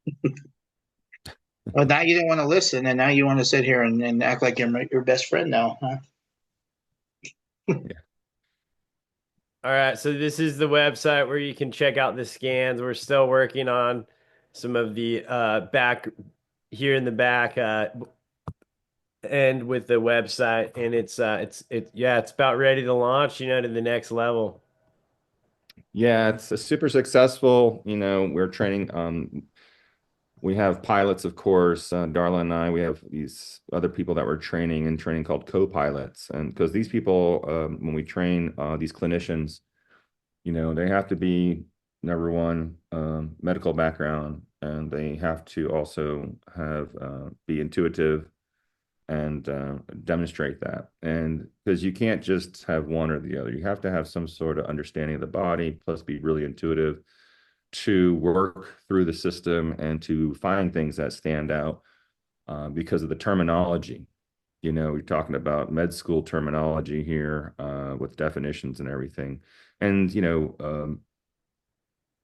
Well, now you didn't want to listen, and now you want to sit here and act like you're your best friend now, huh? Yeah. All right, so this is the website where you can check out the scans. We're still working on some of the back here in the back end with the website, and it's about ready to launch, to the next level. Yeah, it's a super successful. We're training. We have pilots, of course. Darla and I, we have these other people that we're training called co-pilots. And because these people, when we train these clinicians, they have to be, number one, medical background, and they have to also have be intuitive and demonstrate that. And because you can't just have one or the other, you have to have some sort of understanding of the body, plus be really intuitive. to work through the system and to find things that stand out because of the terminology. You know, we're talking about med school terminology here with definitions and everything. And, you know,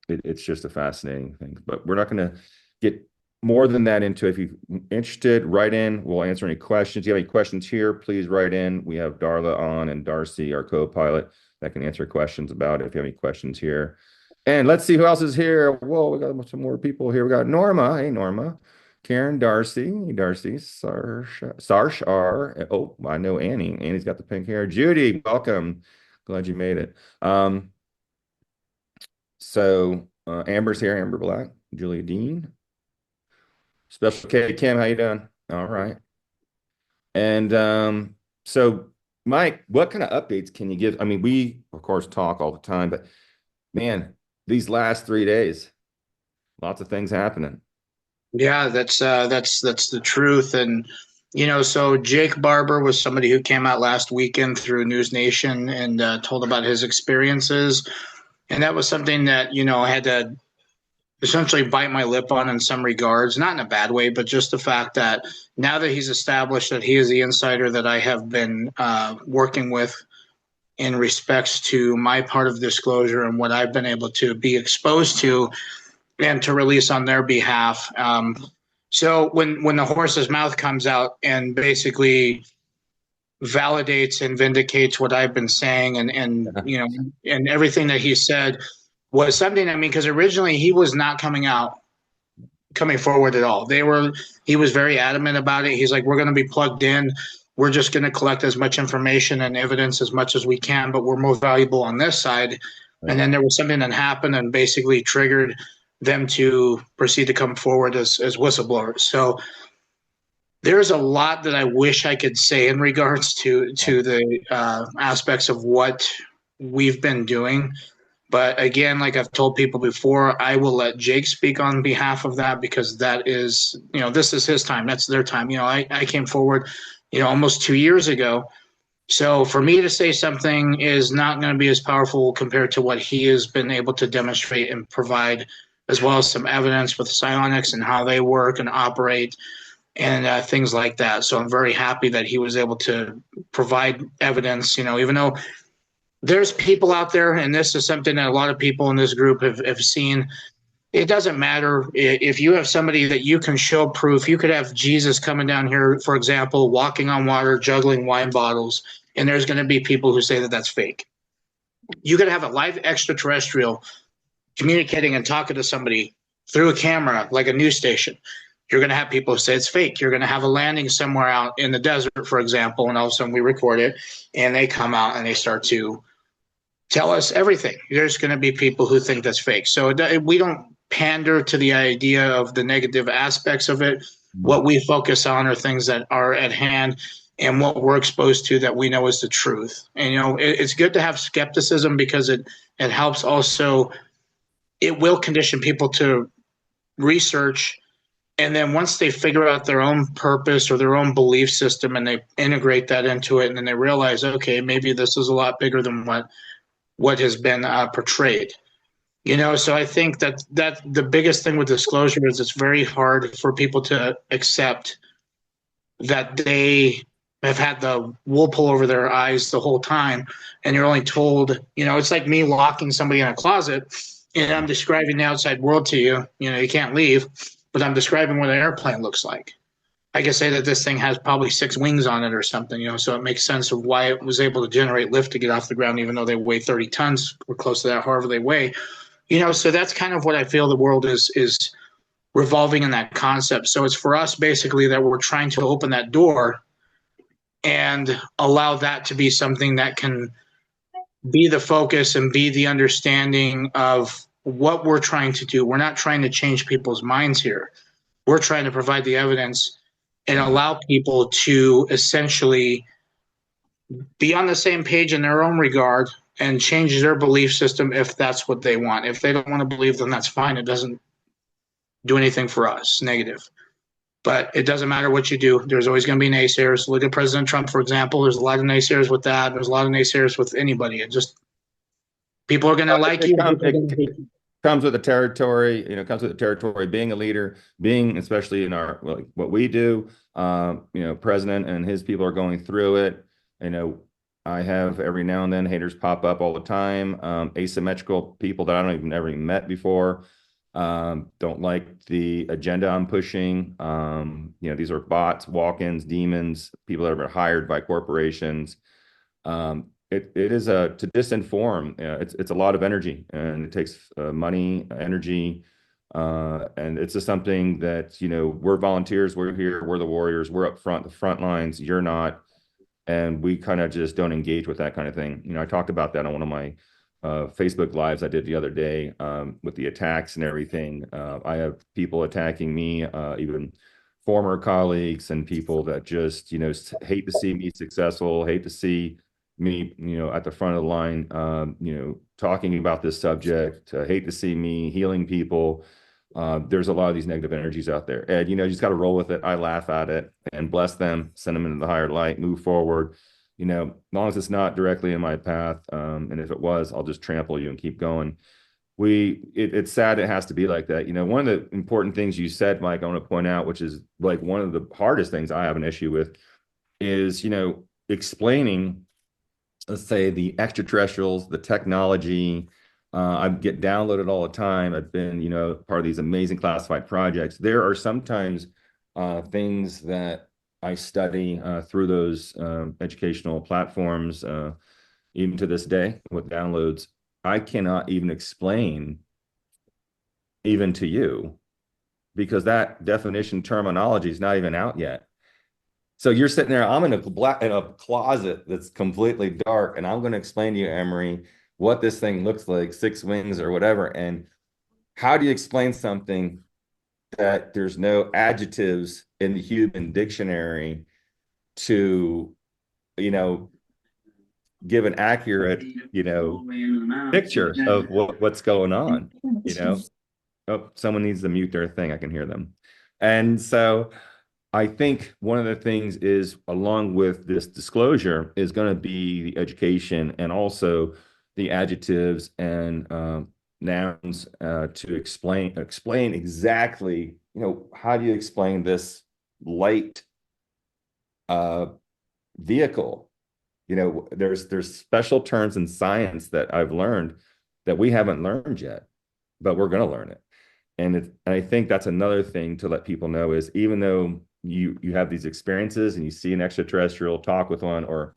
it's just a fascinating thing. But we're not going to get more than that into it. If you're interested, write in. We'll answer any questions. If you have any questions here, please write in. We have Darla on and Darcy, our co-pilot, that can answer questions about it if you have any questions here. And let's see who else is here. Whoa, we got some more people here. We got Norma. Hey, Norma. Karen, Darcy, Sarsh R. Oh, I know Annie. Annie's got the pink hair. Judy, welcome. Glad you made it. So Amber's here, Amber Black, Julia Dean. Special K, Kim, how you doing? All right. And so Mike, what kind of updates can you give? I mean, we of course talk all the time, but man, these last 3 days, lots of things happening. Yeah, that's the truth. And you know, so Jake Barber was somebody who came out last weekend through News Nation and told about his experiences. And that was something that, you know, I had to essentially bite my lip on in some regards, not in a bad way, but just the fact that now that he's established that he is the insider that I have been working with in respects to my part of disclosure and what I've been able to be exposed to and to release on their behalf. So when the horse's mouth comes out and basically validates and vindicates what I've been saying and you know, and everything that he said was something, I mean, because originally he was not coming forward at all. He was very adamant about it. He's like, we're going to be plugged in. We're just going to collect as much information and evidence as much as we can, but we're most valuable on this side. Right. And then there was something that happened and basically triggered them to proceed to come forward as whistleblowers. So there's a lot that I wish I could say in regards to the aspects of what we've been doing. But again, like I've told people before, I will let Jake speak on behalf of that because that is, you know, this is his time. That's their time. You know, I came forward, you know, almost 2 years ago. So for me to say something is not going to be as powerful compared to what he has been able to demonstrate and provide, as well as some evidence with psionics and how they work and operate and things like that. So I'm very happy that he was able to provide evidence, you know, even though there's people out there, and this is something that a lot of people in this group have seen. It doesn't matter if you have somebody that you can show proof. You could have Jesus coming down here, for example, walking on water, juggling wine bottles, and there's going to be people who say that that's fake. You could have a live extraterrestrial communicating and talking to somebody through a camera, like a news station. You're going to have people who say it's fake. You're going to have a landing somewhere out in the desert, for example, and all of a sudden we record it, and they come out and they start to tell us everything. There's going to be people who think that's fake. So we don't pander to the idea of the negative aspects of it. What we focus on are things that are at hand and what we're exposed to that we know is the truth. And, you know, it's good to have skepticism because it helps also. It will condition people to research. And then once they figure out their own purpose or their own belief system and they integrate that into it, and then they realize, okay, maybe this is a lot bigger than what has been portrayed. You know, so I think that the biggest thing with disclosure is it's very hard for people to accept that they have had the wool pull over their eyes the whole time, and you're only told, you know, it's like me locking somebody in a closet, and I'm describing the outside world to you. You know, you can't leave, but I'm describing what an airplane looks like. I can say that this thing has probably 6 wings on it or something, you know, so it makes sense of why it was able to generate lift to get off the ground, even though they weigh 30 tons or close to that, however they weigh. You know, so that's kind of what I feel the world is revolving in that concept. So it's for us basically that we're trying to open that door and allow that to be something that can be the focus and be the understanding of what we're trying to do. We're not trying to change people's minds here. We're trying to provide the evidence and allow people to essentially be on the same page in their own regard and change their belief system if that's what they want. If they don't want to believe, then that's fine. It doesn't do anything for us, negative. But it doesn't matter what you do. There's always going to be naysayers. Look at President Trump, for example. There's a lot of naysayers with that. There's a lot of naysayers with anybody. It just, people are going to like you. comes with the territory, comes with the territory, being a leader, being, especially in our, like what we do, president and his people are going through it. I have every now and then haters pop up all the time, asymmetrical people that I don't even ever met before, don't like the agenda I'm pushing. These are bots, walk-ins, demons, people that have been hired by corporations. It is to disinform. It's a lot of energy, and it takes money, energy, and it's just something that we're volunteers, we're here, we're the warriors, we're up front, the front lines. You're not, and we kind of just don't engage with that kind of thing. I talked about that on one of my Facebook lives I did the other day, with the attacks and everything. I have people attacking me, even former colleagues and people that just hate to see me successful, hate to see me, at the front of the line, talking about this subject, hate to see me healing people. There's a lot of these negative energies out there. And, you just got to roll with it. I laugh at it and bless them, send them into the higher light, move forward. As long as it's not directly in my path. And if it was, I'll just trample you and keep going. It's sad it has to be like that. One of the important things you said, Mike, I want to point out, which is like one of the hardest things I have an issue with, is, explaining, let's say, the extraterrestrials, the technology. I get downloaded all the time. I've been, part of these amazing classified projects. There are sometimes things that I study through those educational platforms, even to this day with downloads. I cannot even explain even to you, because that definition terminology is not even out yet. So you're sitting there, I'm in a closet that's completely dark, and I'm going to explain to you, Emery, what this thing looks like, 6 wings or whatever. And how do you explain something that there's no adjectives in the human dictionary to, give an accurate, picture of what's going on, Oh, someone needs to mute their thing. I can hear them. And so I think one of the things is, along with this disclosure, is going to be the education and also the adjectives and nouns to explain exactly, how do you explain this light vehicle? There's special terms in science that I've learned that we haven't learned yet, but we're going to learn it. And I think that's another thing to let people know is, even though you have these experiences and you see an extraterrestrial, talk with one, or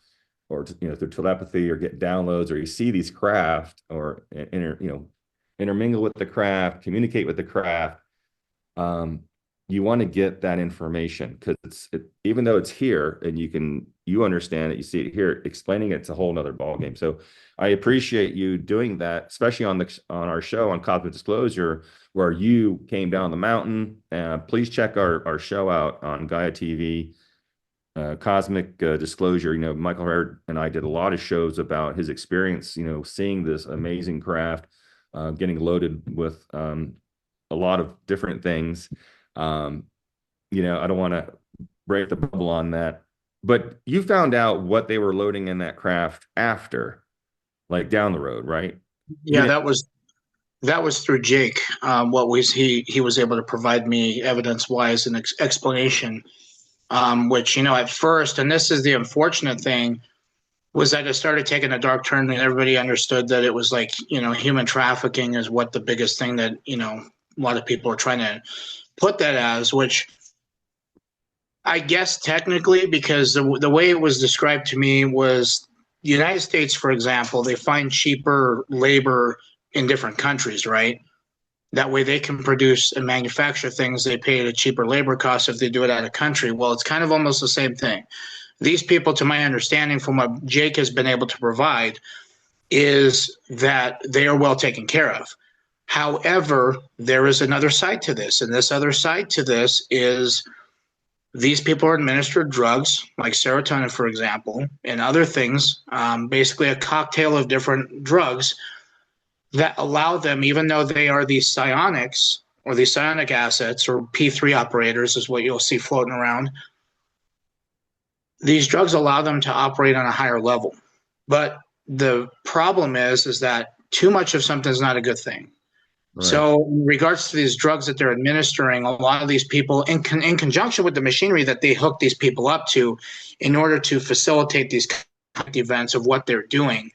through telepathy, or get downloads, or you see these craft, or intermingle with the craft, communicate with the craft, you want to get that information, because even though it's here and you understand it, you see it here, explaining it's a whole nother ballgame. So I appreciate you doing that, especially on our show on Cosmic Disclosure, where you came down the mountain. Please check our show out on Gaia TV, Cosmic Disclosure. Michael Herrera and I did a lot of shows about his experience, seeing this amazing craft, getting loaded with a lot of different things. I don't want to break the bubble on that, but you found out what they were loading in that craft after, like down the road, right? Yeah, that was through Jake. He was able to provide me evidence-wise an explanation, which, at first, and this is the unfortunate thing, was that it started taking a dark turn, and everybody understood that it was like, human trafficking is what the biggest thing that, a lot of people are trying to put that as, which I guess technically, because the way it was described to me was, the United States, for example, they find cheaper labor in different countries, right? That way they can produce and manufacture things they pay at a cheaper labor cost if they do it out of country. Well, it's kind of almost the same thing. These people, to my understanding, from what Jake has been able to provide, is that they are well taken care of. However, there is another side to this, and this other side to this is these people are administered drugs like serotonin, for example, and other things, basically a cocktail of different drugs that allow them, even though they are these psionics or these psionic assets, or P3 operators is what you'll see floating around, these drugs allow them to operate on a higher level. But the problem is that too much of something is not a good thing. So in regards to these drugs that they're administering, a lot of these people, in conjunction with the machinery that they hook these people up to in order to facilitate these events of what they're doing,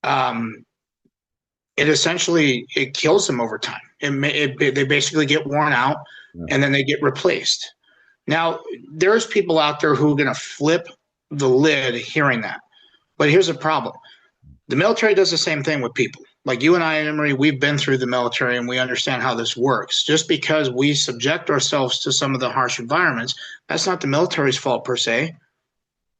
it essentially, it kills them over time. They basically get worn out, and then they get replaced. Now, there's people out there who are going to flip the lid hearing that. But here's the problem. The military does the same thing with people. Like you and I, Emery, we've been through the military and we understand how this works. Just because we subject ourselves to some of the harsh environments, that's not the military's fault per se.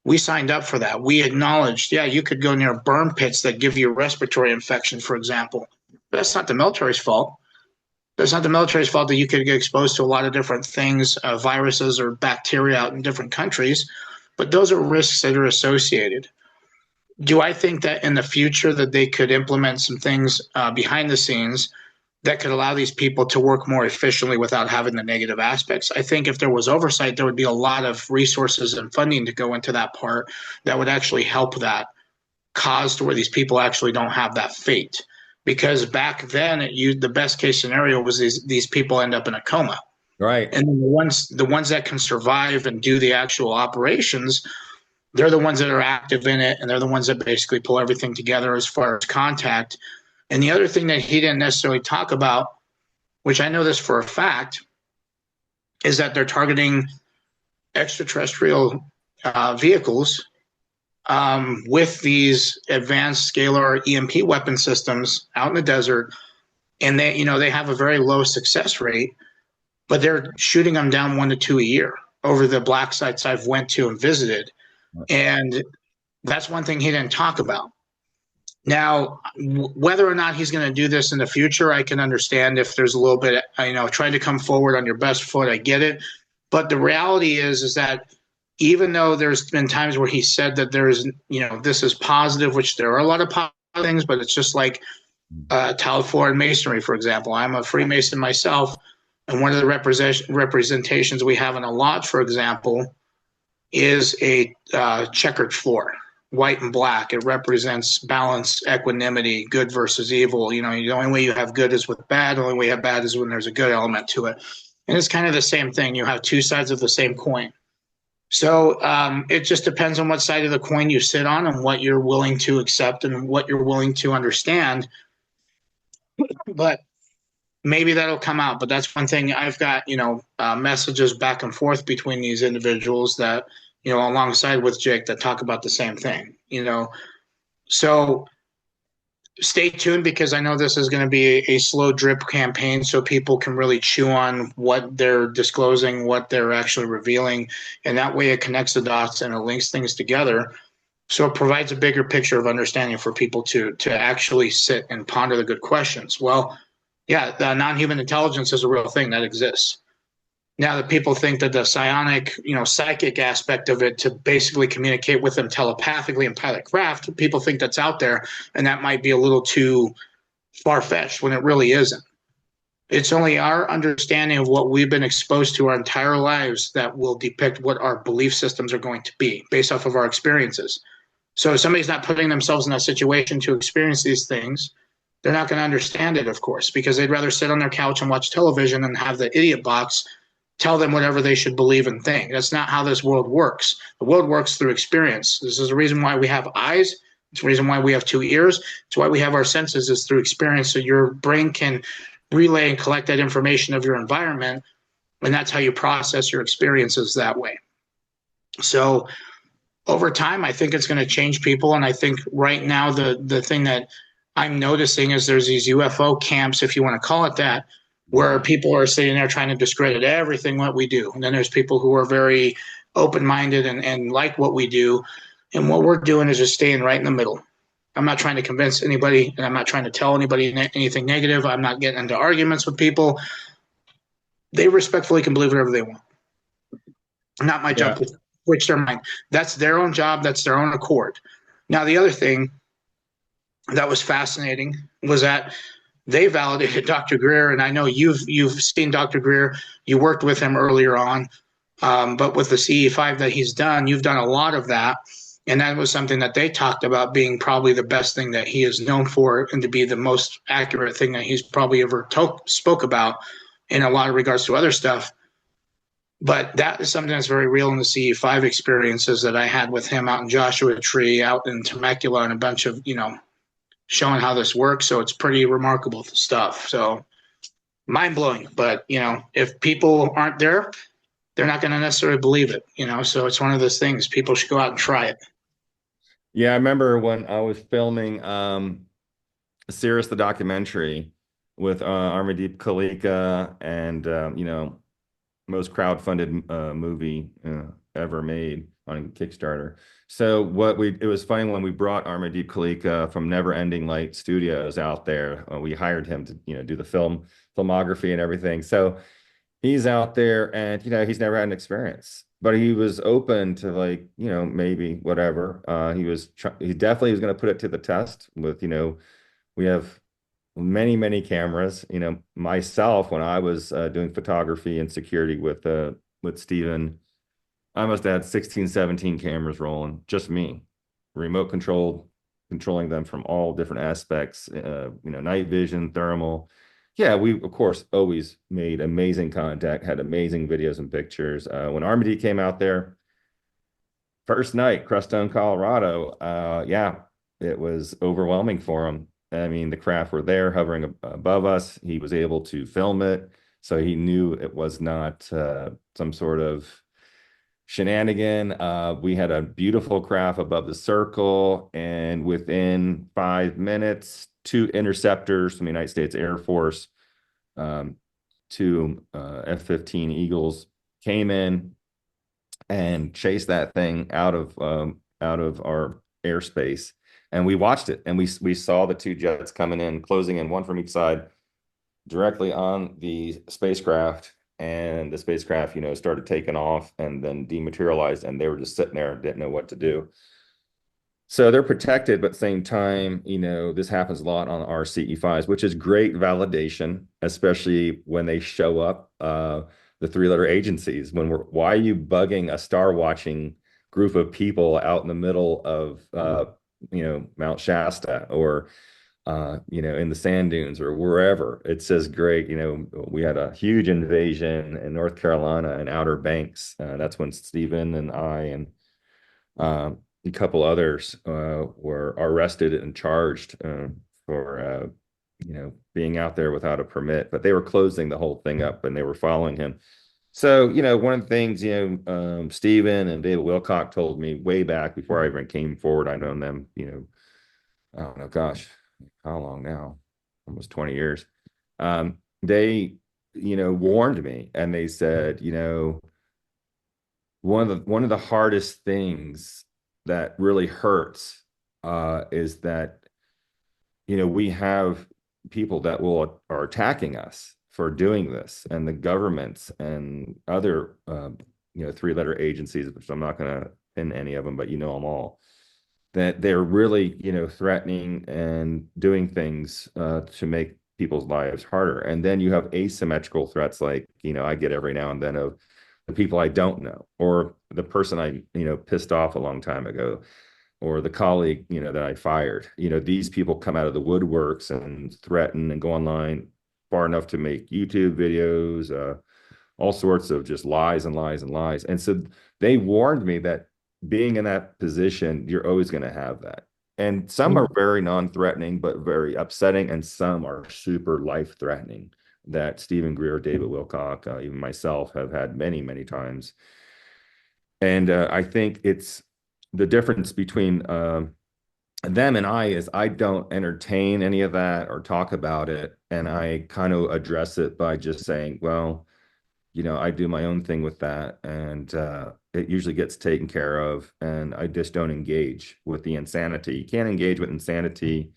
We signed up for that. We acknowledged, yeah, you could go near burn pits that give you a respiratory infection, for example. But that's not the military's fault. That's not the military's fault that you could get exposed to a lot of different things, viruses or bacteria out in different countries. But those are risks that are associated. Do I think that in the future that they could implement some things behind the scenes that could allow these people to work more efficiently without having the negative aspects? I think if there was oversight, there would be a lot of resources and funding to go into that part that would actually help that cause to where these people actually don't have that fate. Because back then, the best case scenario was these people end up in a coma. Right. And then the ones that can survive and do the actual operations, they're the ones that are active in it, and they're the ones that basically pull everything together as far as contact. And the other thing that he didn't necessarily talk about, which I know this for a fact, is that they're targeting extraterrestrial vehicles with these advanced scalar EMP weapon systems out in the desert. And they have a very low success rate, but they're shooting them down 1 to 2 a year over the black sites I've went to and visited. And that's one thing he didn't talk about. Now, whether or not he's going to do this in the future, I can understand if there's a little bit, trying to come forward on your best foot. I get it. But the reality is that even though there's been times where he said that there's, this is positive, which there are a lot of positive things, but it's just like tiled floor and masonry, for example. I'm a Freemason myself. And one of the representations we have in a lodge, for example, is a checkered floor, white and black. It represents balance, equanimity, good versus evil. The only way you have good is with bad. The only way you have bad is when there's a good element to it. And it's kind of the same thing. You have two sides of the same coin. So it just depends on what side of the coin you sit on and what you're willing to accept and what you're willing to understand. But maybe that'll come out. But that's one thing. I've got, messages back and forth between these individuals that, alongside with Jake, that talk about the same thing, So stay tuned, because I know this is going to be a slow drip campaign, so people can really chew on what they're disclosing, what they're actually revealing. And that way it connects the dots and it links things together. So it provides a bigger picture of understanding for people to actually sit and ponder the good questions. Well, yeah, the non-human intelligence is a real thing that exists. Now that people think that the psionic, psychic aspect of it to basically communicate with them telepathically and pilot craft, people think that's out there, and that might be a little too far-fetched when it really isn't. It's only our understanding of what we've been exposed to our entire lives that will depict what our belief systems are going to be based off of our experiences. So if somebody's not putting themselves in a situation to experience these things, they're not going to understand it, of course, because they'd rather sit on their couch and watch television and have the idiot box tell them whatever they should believe and think. That's not how this world works. The world works through experience. This is the reason why we have eyes. It's the reason why we have 2 ears. It's why we have our senses, is through experience. So your brain can relay and collect that information of your environment, and that's how you process your experiences that way. So over time, I think it's going to change people. And I think right now the thing that I'm noticing is there's these UFO camps, if you want to call it that, where people are sitting there trying to discredit everything what we do. And then there's people who are very open-minded and like what we do. And what we're doing is just staying right in the middle. I'm not trying to convince anybody, and I'm not trying to tell anybody anything negative. I'm not getting into arguments with people. They respectfully can believe whatever they want. Not my job to switch their mind. That's their own job. That's their own accord. Now, the other thing that was fascinating was that they validated Dr. Greer, and I know you've seen Dr. Greer. You worked with him earlier on, but with the CE5 that he's done, you've done a lot of that. And that was something that they talked about being probably the best thing that he is known for, and to be the most accurate thing that he's probably ever spoke about in a lot of regards to other stuff. But that is something that's very real in the CE5 experiences that I had with him out in Joshua Tree, out in Temecula, and a bunch of, showing how this works. So it's pretty remarkable stuff. So mind blowing. But, if people aren't there, they're not going to necessarily believe it, so it's one of those things. People should go out and try it. Yeah, I remember when I was filming Cirrus the documentary with Armadeep Kalika, and most crowdfunded movie ever made on Kickstarter. So it was funny when we brought Armadeep Kalika from Never Ending Light Studios out there. We hired him to do the filmography and everything. So he's out there, and he's never had an experience, but he was open to, like, maybe whatever. He definitely was going to put it to the test with, we have many, many cameras. Myself, when I was doing photography and security with Steven, I must have had 16, 17 cameras rolling, just me, controlling them from all different aspects, night vision, thermal. Yeah, we, of course, always made amazing contact, had amazing videos and pictures. When Armady came out there, first night, Crestone, Colorado, yeah, it was overwhelming for him. I mean, the craft were there hovering above us. He was able to film it, so he knew it was not some sort of shenanigan. We had a beautiful craft above the circle, and within 5 minutes, 2 interceptors from the United States Air Force, 2 F-15 Eagles came in and chased that thing out of our airspace. And we watched it, and we saw the 2 jets coming in, closing in, one from each side, directly on the spacecraft. And the spacecraft, started taking off and then dematerialized, and they were just sitting there and didn't know what to do. So they're protected, but at the same time, this happens a lot on our CE5s, which is great validation, especially when they show up, the 3-letter agencies. Why are you bugging a star watching group of people out in the middle of Mount Shasta, or in the sand dunes, or wherever? It says great. We had a huge invasion in North Carolina and Outer Banks. That's when Stephen and I and a couple others were arrested and charged for being out there without a permit. But they were closing the whole thing up, and they were following him. So, one of the things, Stephen and David Wilcock told me way back before I even came forward. I've known them, I don't know, gosh, how long now? Almost 20 years. They, warned me, and they said, one of the hardest things that really hurts is that, we have people that are attacking us for doing this, and the governments and other 3-letter agencies, which I'm not going to pin any of them, but them all, that they're really threatening and doing things to make people's lives harder. And then you have asymmetrical threats, like I get every now and then, of the people I don't know, or the person I pissed off a long time ago, or the colleague that I fired. These people come out of the woodworks and threaten and go online far enough to make YouTube videos, all sorts of just lies and lies and lies. And so they warned me that being in that position, you're always going to have that. And some are very non-threatening, but very upsetting. And some are super life-threatening, that Stephen Greer, David Wilcock, even myself have had many, many times. And I think it's the difference between them and I is I don't entertain any of that or talk about it. And I kind of address it by just saying, well, I do my own thing with that, and it usually gets taken care of. And I just don't engage with the insanity. You can't engage with insanity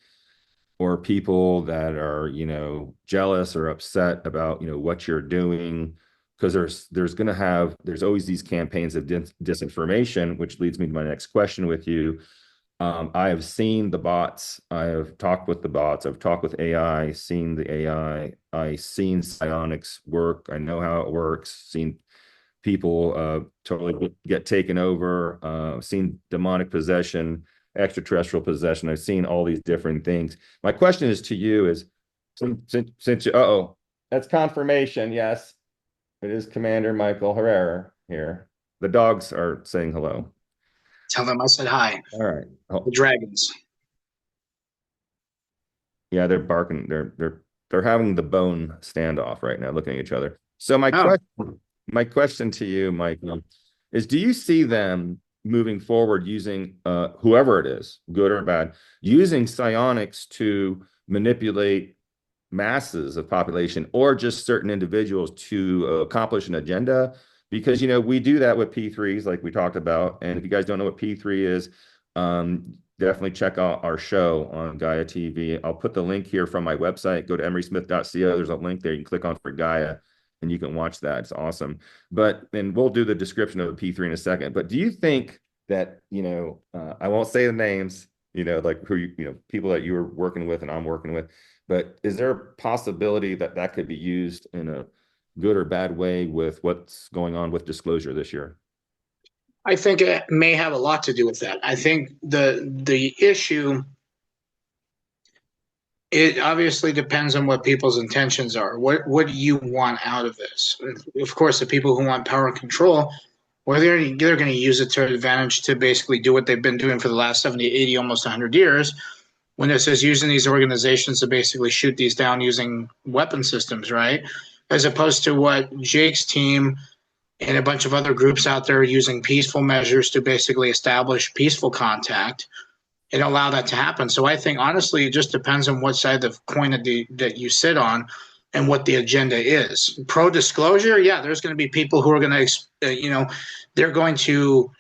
or people that are, jealous or upset about, what you're doing, because there's always these campaigns of disinformation, which leads me to my next question with you. I have seen the bots. I have talked with the bots. I've talked with AI, seen the AI. I've seen psionics work. I know how it works. Seen people totally get taken over. Seen demonic possession, extraterrestrial possession. I've seen all these different things. My question is to you is, since you, that's confirmation. Yes, it is Commander Michael Herrera here. The dogs are saying hello. Tell them I said hi. All right. The dragons. Yeah, they're barking. They're having the bone standoff right now, looking at each other. So my question to you, Mike, is: do you see them moving forward using whoever it is, good or bad, using psionics to manipulate masses of population or just certain individuals to accomplish an agenda? Because we do that with P3s, like we talked about. And if you guys don't know what P3 is, definitely check out our show on Gaia TV. I'll put the link here from my website. Go to emerysmith.co. There's a link there. You can click on for Gaia and you can watch that. It's awesome. And we'll do the description of a P3 in a second. But do you think that, I won't say the names, like who people that you were working with and I'm working with, but is there a possibility that that could be used in a good or bad way with what's going on with disclosure this year? I think it may have a lot to do with that. I think the issue, it obviously depends on what people's intentions are. What do you want out of this? Of course, the people who want power and control, well, they're going to use it to their advantage to basically do what they've been doing for the last 70, 80, almost 100 years. When it says using these organizations to basically shoot these down using weapon systems, right? As opposed to what Jake's team and a bunch of other groups out there using peaceful measures to basically establish peaceful contact and allow that to happen. So I think, honestly, it just depends on what side of the coin that you sit on and what the agenda is. Pro-disclosure, yeah, there's going to be people who are going to, they're going to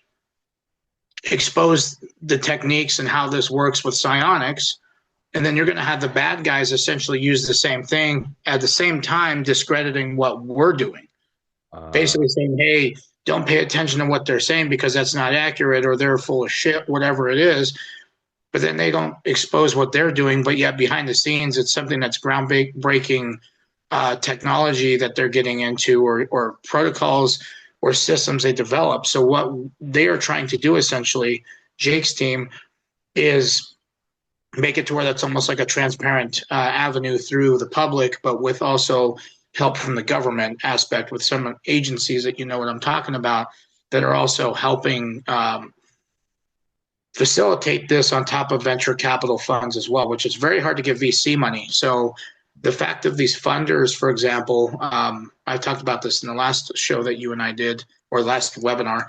expose the techniques and how this works with psionics. And then you're going to have the bad guys essentially use the same thing at the same time, discrediting what we're doing. Basically saying, hey, don't pay attention to what they're saying because that's not accurate or they're full of shit, whatever it is. But then they don't expose what they're doing. But yet behind the scenes, it's something that's groundbreaking technology that they're getting into or protocols or systems they develop. So what they are trying to do essentially, Jake's team, is make it to where that's almost like a transparent avenue through the public, but with also help from the government aspect with some agencies that you know what I'm talking about that are also helping facilitate this on top of venture capital funds as well, which is very hard to get VC money. So the fact of these funders, for example, I talked about this in the last show that you and I did, or last webinar.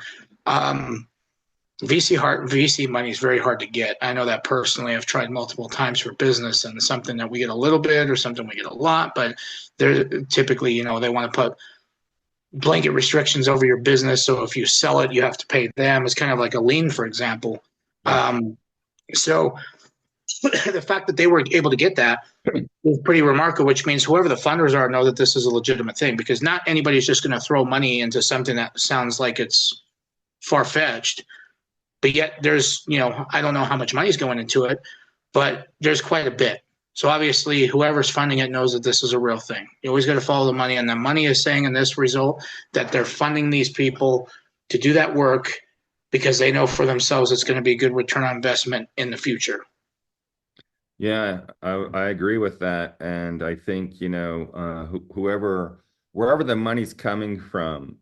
VC money is very hard to get. I know that personally. I've tried multiple times for business, and it's something that we get a little bit or something we get a lot, but they're typically, they want to put blanket restrictions over your business. So if you sell it, you have to pay them. It's kind of like a lien, for example. So the fact that they were able to get that is pretty remarkable, which means whoever the funders are know that this is a legitimate thing, because not anybody's just going to throw money into something that sounds like it's far-fetched. But yet there's, I don't know how much money is going into it, but there's quite a bit. So obviously whoever's funding it knows that this is a real thing. You always got to follow the money, and the money is saying in this result that they're funding these people to do that work because they know for themselves it's going to be a good return on investment in the future. Yeah, I agree with that. And I think, wherever the money's coming from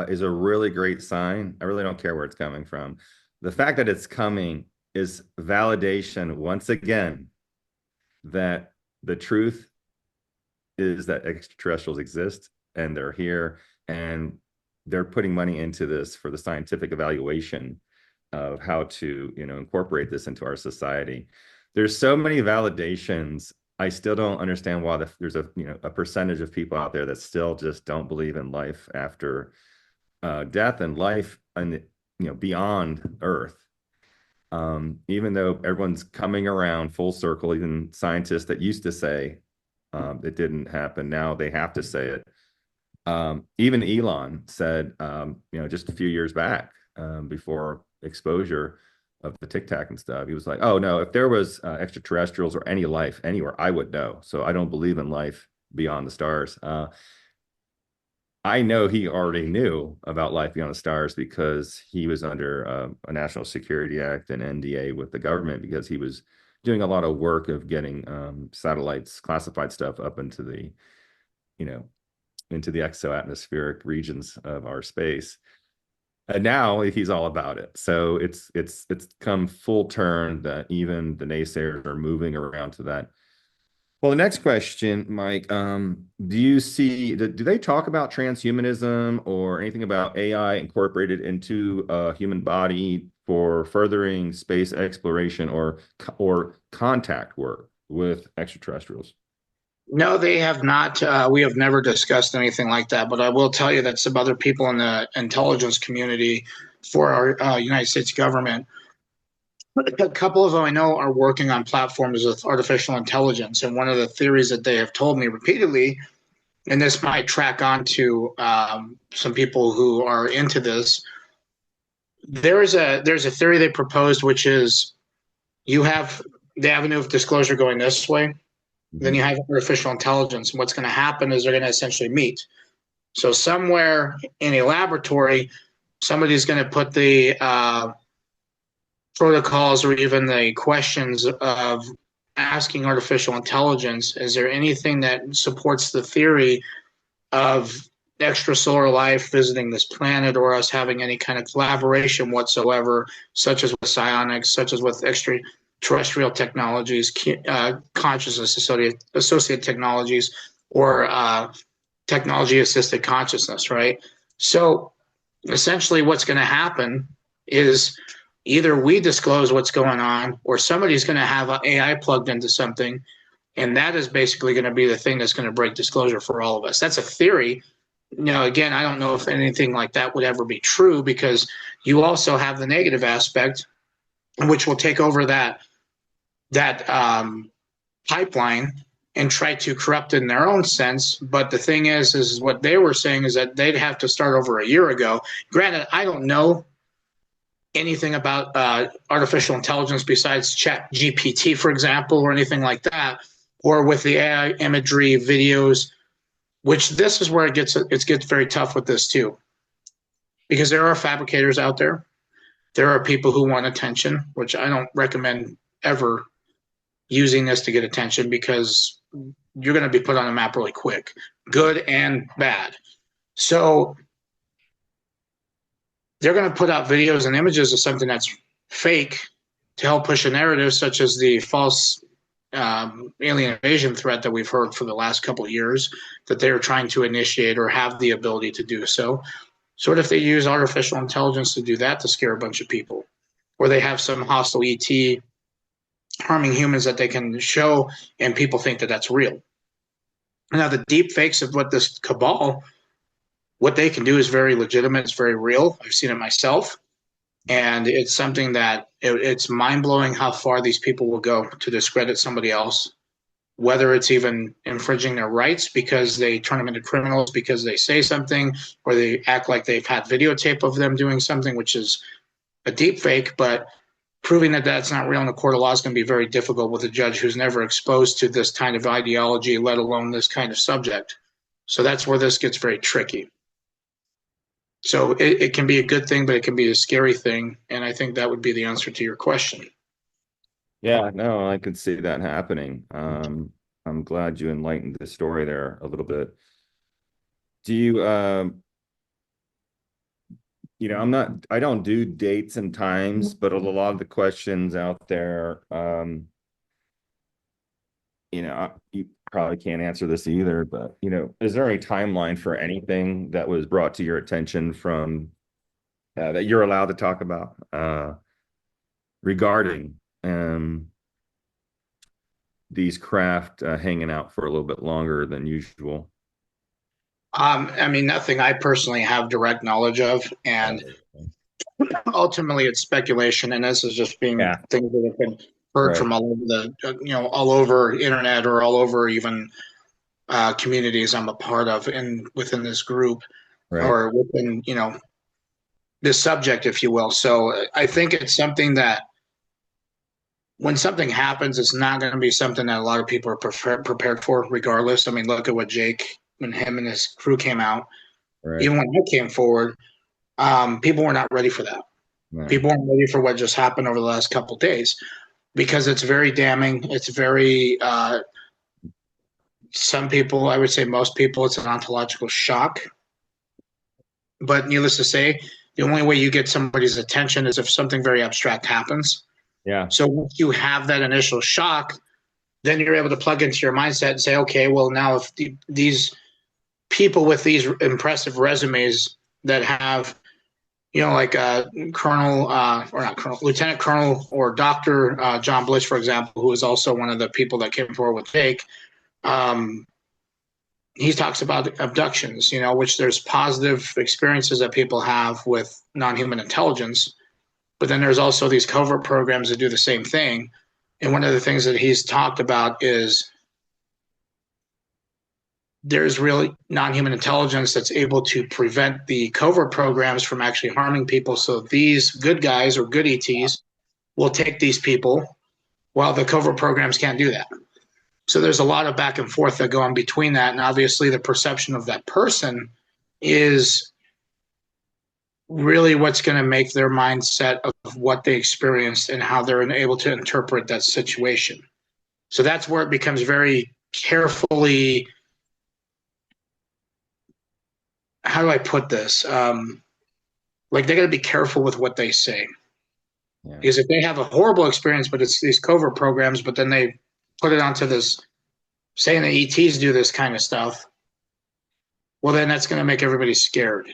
is a really great sign. I really don't care where it's coming from. The fact that it's coming is validation, once again, that the truth is that extraterrestrials exist and they're here, and they're putting money into this for the scientific evaluation of how to, incorporate this into our society. There's so many validations. I still don't understand why there's a percentage of people out there that still just don't believe in life after death and life and beyond Earth. Even though everyone's coming around full circle, even scientists that used to say it didn't happen, now they have to say it. Even Elon said, just a few years back, before exposure of the Tic Tac and stuff, he was like, "Oh no, if there was extraterrestrials or any life anywhere, I would know. So I don't believe in life beyond the stars." I know he already knew about life beyond the stars because he was under a National Security Act and NDA with the government because he was doing a lot of work of getting satellites, classified stuff up into the, you know, into the exoatmospheric regions of our space. And now he's all about it. So it's come full turn that even the naysayers are moving around to that. Well, the next question, Mike, do you see, do they talk about transhumanism or anything about AI incorporated into a human body for furthering space exploration or contact work with extraterrestrials? No, they have not. We have never discussed anything like that. But I will tell you that some other people in the intelligence community for our United States government, a couple of them I know are working on platforms with artificial intelligence. And one of the theories that they have told me repeatedly, and this might track on to some people who are into this, there's a theory they proposed, which is you have the avenue of disclosure going this way, then you have artificial intelligence. And what's going to happen is they're going to essentially meet. So somewhere in a laboratory, somebody's going to put the protocols or even the questions of asking artificial intelligence, is there anything that supports the theory of extrasolar life visiting this planet or us having any kind of collaboration whatsoever, such as with psionics, such as with extraterrestrial technologies, consciousness associated technologies, or technology-assisted consciousness, right? So essentially what's going to happen is either we disclose what's going on or somebody's going to have an AI plugged into something, and that is basically going to be the thing that's going to break disclosure for all of us. That's a theory. Now, again, I don't know if anything like that would ever be true because you also have the negative aspect, which will take over that pipeline and try to corrupt it in their own sense. But the thing is what they were saying is that they'd have to start over a year ago. Granted, I don't know anything about artificial intelligence besides Chat GPT, for example, or anything like that, or with the AI imagery videos, which this is where it gets very tough with this too, because there are fabricators out there. There are people who want attention, which I don't recommend ever using this to get attention because you're going to be put on a map really quick, good and bad. So they're going to put out videos and images of something that's fake to help push a narrative, such as the false alien invasion threat that we've heard for the last couple of years that they're trying to initiate or have the ability to do so. So what if they use artificial intelligence to do that to scare a bunch of people? Or they have some hostile ET harming humans that they can show and people think that that's real. Now, the deep fakes of what this cabal, what they can do is very legitimate. It's very real. I've seen it myself. And it's something that it's mind-blowing how far these people will go to discredit somebody else, whether it's even infringing their rights because they turn them into criminals because they say something, or they act like they've had videotape of them doing something, which is a deep fake, but proving that that's not real in a court of law is going to be very difficult with a judge who's never exposed to this kind of ideology, let alone this kind of subject. So that's where this gets very tricky. So it can be a good thing, but it can be a scary thing. And I think that would be the answer to your question. Yeah, no, I could see that happening. I'm glad you enlightened the story there a little bit. Do you, I don't do dates and times, but a lot of the questions out there, you probably can't answer this either, but, is there a timeline for anything that was brought to your attention from that you're allowed to talk about regarding these craft hanging out for a little bit longer than usual? I mean, nothing I personally have direct knowledge of, and ultimately it's speculation, and this is just being things that have been heard from all over the, all over internet or all over even communities I'm a part of within this group or within, this subject, if you will. So I think it's something that when something happens, it's not going to be something that a lot of people are prepared for regardless. I mean, look at what Jake, when him and his crew came out, Right. even when I came forward, people were not ready for that. Right. People weren't ready for what just happened over the last couple of days because it's very damning. It's very, some people, I would say most people, it's an ontological shock. But needless to say, the only way you get somebody's attention is if something very abstract happens. Yeah. So once you have that initial shock, then you're able to plug into your mindset and say, okay, well, now if these people with these impressive resumes that have, you know, like Colonel, or not Colonel, Lieutenant Colonel or Dr. John Bliss, for example, who is also one of the people that came forward with Jake, he talks about abductions, you know, which there's positive experiences that people have with non-human intelligence, but then there's also these covert programs that do the same thing. And one of the things that he's talked about is there's really non-human intelligence that's able to prevent the covert programs from actually harming people. So these good guys or good ETs will take these people while the covert programs can't do that. So there's a lot of back and forth that go on between that. And obviously the perception of that person is really what's going to make their mindset of what they experienced and how they're able to interpret that situation. So that's where it becomes very carefully, how do I put this? Like they got to be careful with what they say. Yeah. Because if they have a horrible experience, but it's these covert programs, but then they put it onto this, saying the ETs do this kind of stuff, well, then that's going to make everybody scared.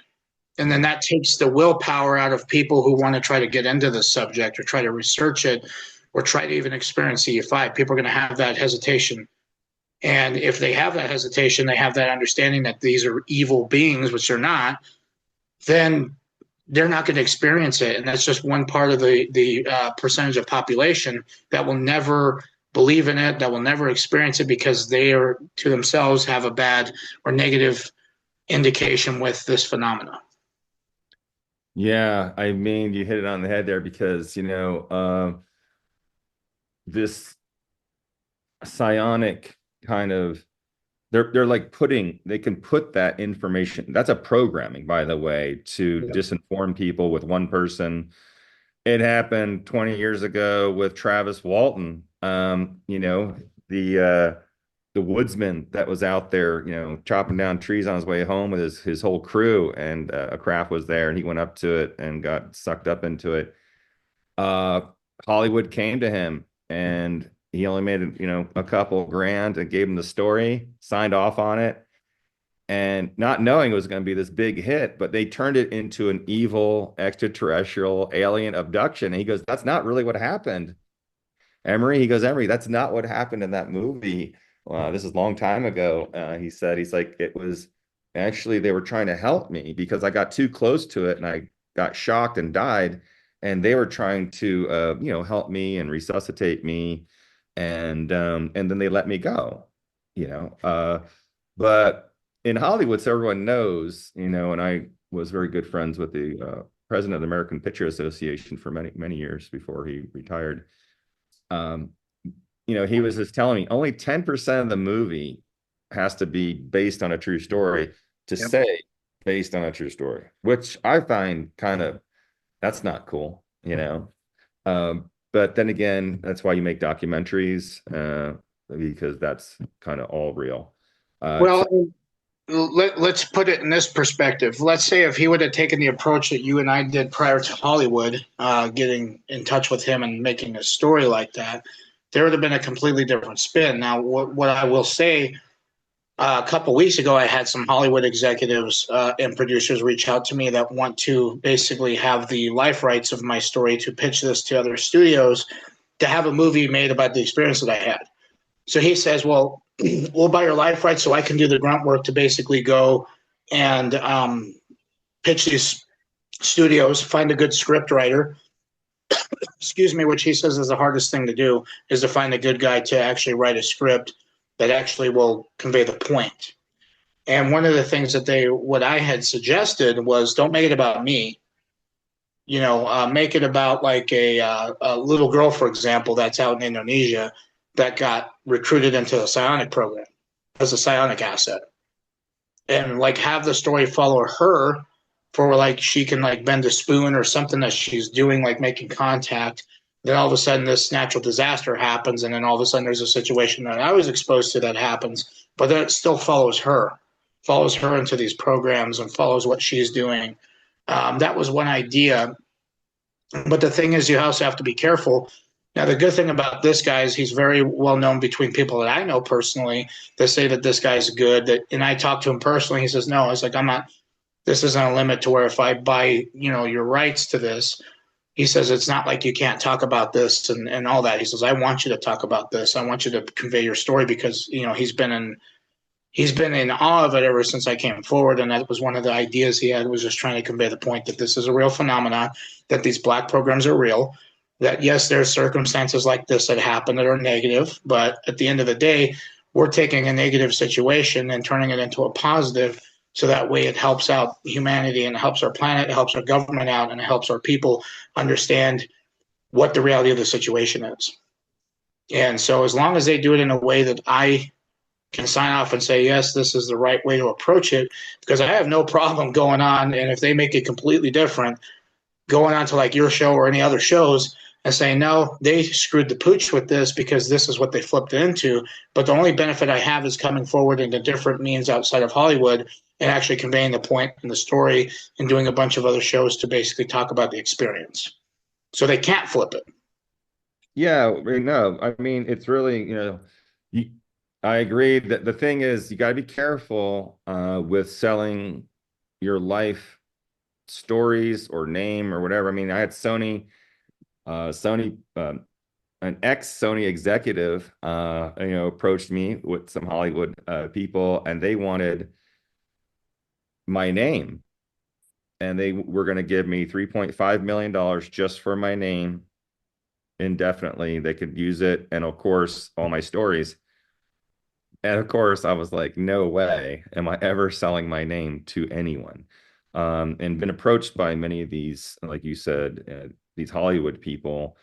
And then that takes the willpower out of people who want to try to get into the subject or try to research it or try to even experience CE5. People are going to have that hesitation. And if they have that hesitation, they have that understanding that these are evil beings, which they're not, then they're not going to experience it. And that's just one part of the percentage of population that will never believe in it, that will never experience it because they are to themselves have a bad or negative indication with this phenomena. Yeah, I mean, you hit it on the head there because, you know, this psionic kind of, they're like they can put that information. That's a programming, by the way, to disinform people with one person. It happened 20 years ago with Travis Walton. You know, the woodsman that was out there, you know, chopping down trees on his way home with his whole crew, and a craft was there, and he went up to it and got sucked up into it. Hollywood came to him, and he only made, you know, a couple grand and gave him the story, signed off on it, and not knowing it was going to be this big hit, but they turned it into an evil extraterrestrial alien abduction. And he goes, that's not really what happened. Emery, he goes, Emery, that's not what happened in that movie. This is a long time ago. He said, he's like, it was actually, they were trying to help me because I got too close to it and I got shocked and died. And they were trying to, you know, help me and resuscitate me. And then they let me go, you know. But in Hollywood, so everyone knows, you know, and I was very good friends with the president of the American Picture Association for many, many years before he retired. You know, he was just telling me only 10% of the movie has to be based on a true story to say based on a true story, which I find kind of, that's not cool, you know. But then again, that's why you make documentaries, because that's kind of all real. Well, let's put it in this perspective. Let's say if he would have taken the approach that you and I did prior to Hollywood, getting in touch with him and making a story like that, there would have been a completely different spin. Now, what I will say, a couple weeks ago, I had some Hollywood executives and producers reach out to me that want to basically have the life rights of my story to pitch this to other studios to have a movie made about the experience that I had. So he says, well, we'll buy your life rights so I can do the grunt work to basically go and pitch these studios, find a good script writer, excuse me, which he says is the hardest thing to do, is to find a good guy to actually write a script that actually will convey the point. And one of the things that what I had suggested was, don't make it about me. You know, make it about like a little girl, for example, that's out in Indonesia that got recruited into the psionic program as a psionic asset. and like have the story follow her for like she can like bend a spoon or something that she's doing, like making contact. Then all of a sudden this natural disaster happens, and then all of a sudden there's a situation that I was exposed to that happens, but then it still follows her into these programs and follows what she's doing. That was one idea. But the thing is, you also have to be careful. Now, the good thing about this guy is he's very well known between people that I know personally that say that this guy's good. That, and I talked to him personally. He says, no, it's like, I'm not, this isn't a limit to where if I buy, your rights to this, he says, it's not like you can't talk about this and all that. He says, I want you to talk about this. I want you to convey your story because, he's been in awe of it ever since I came forward. And that was one of the ideas he had, was just trying to convey the point that this is a real phenomenon, that these black programs are real, that yes, there's circumstances like this that happen that are negative, but at the end of the day, we're taking a negative situation and turning it into a positive. So that way it helps out humanity and it helps our planet, it helps our government out, and it helps our people understand what the reality of the situation is. And so as long as they do it in a way that I can sign off and say, yes, this is the right way to approach it, because I have no problem going on. And if they make it completely different, going on to like your show or any other shows and saying, no, they screwed the pooch with this because this is what they flipped it into. But the only benefit I have is coming forward into different means outside of Hollywood and actually conveying the point in the story and doing a bunch of other shows to basically talk about the experience. So they can't flip it. Yeah, no, I mean, it's really, you, I agree that the thing is you got to be careful with selling your life stories or name or whatever. I mean, I had Sony, an ex-Sony executive, approached me with some Hollywood people, and they wanted my name, and they were going to give me $3.5 million just for my name indefinitely. They could use it, and of course, all my stories. And of course, I was like, no way am I ever selling my name to anyone. And been approached by many of these, like you said, these Hollywood people.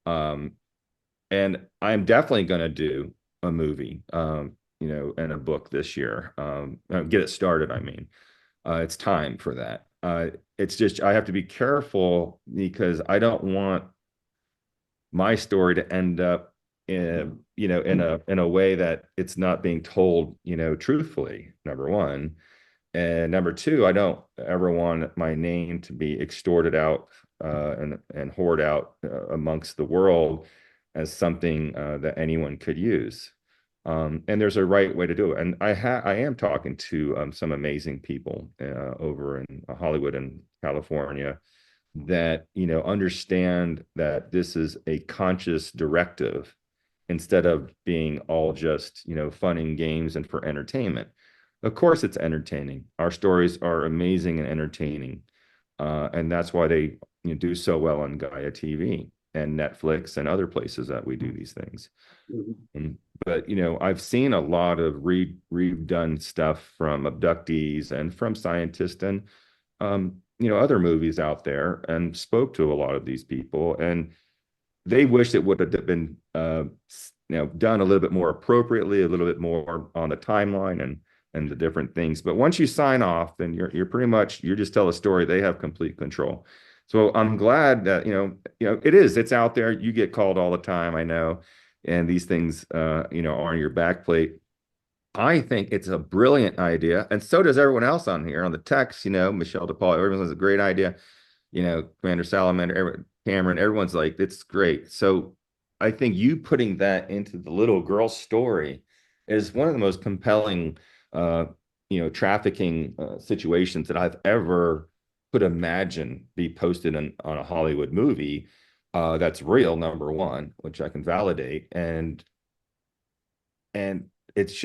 And I'm definitely going to do a movie, and a book this year. Get it started, I mean. It's time for that. It's just, I have to be careful because I don't want my story to end up in a way that it's not being told, truthfully, number one. And number two, I don't ever want my name to be extorted out and hoard out amongst the world as something that anyone could use. And there's a right way to do it. And I am talking to some amazing people over in Hollywood and California that understand that this is a conscious directive instead of being all just fun and games and for entertainment. Of course it's entertaining. Our stories are amazing and entertaining, and that's why they do so well on Gaia TV and Netflix and other places that we do these things. But I've seen a lot of redone stuff from abductees and from scientists and other movies out there, and spoke to a lot of these people, and they wish it would have been done a little bit more appropriately, a little bit more on the timeline and the different things. But once you sign off, then you're pretty much, you just tell a story. They have complete control. So I'm glad that it's out there. You get called all the time, I know, and these things are on your back plate. I think it's a brilliant idea, and so does everyone else on here on the text. Michelle DePaul, everyone has a great idea. Commander Salamander, Cameron, everyone's like, it's great. So I think you putting that into the little girl story is one of the most compelling, trafficking situations that I've ever could imagine be posted on a Hollywood movie. That's real, number one, which I can validate, and it's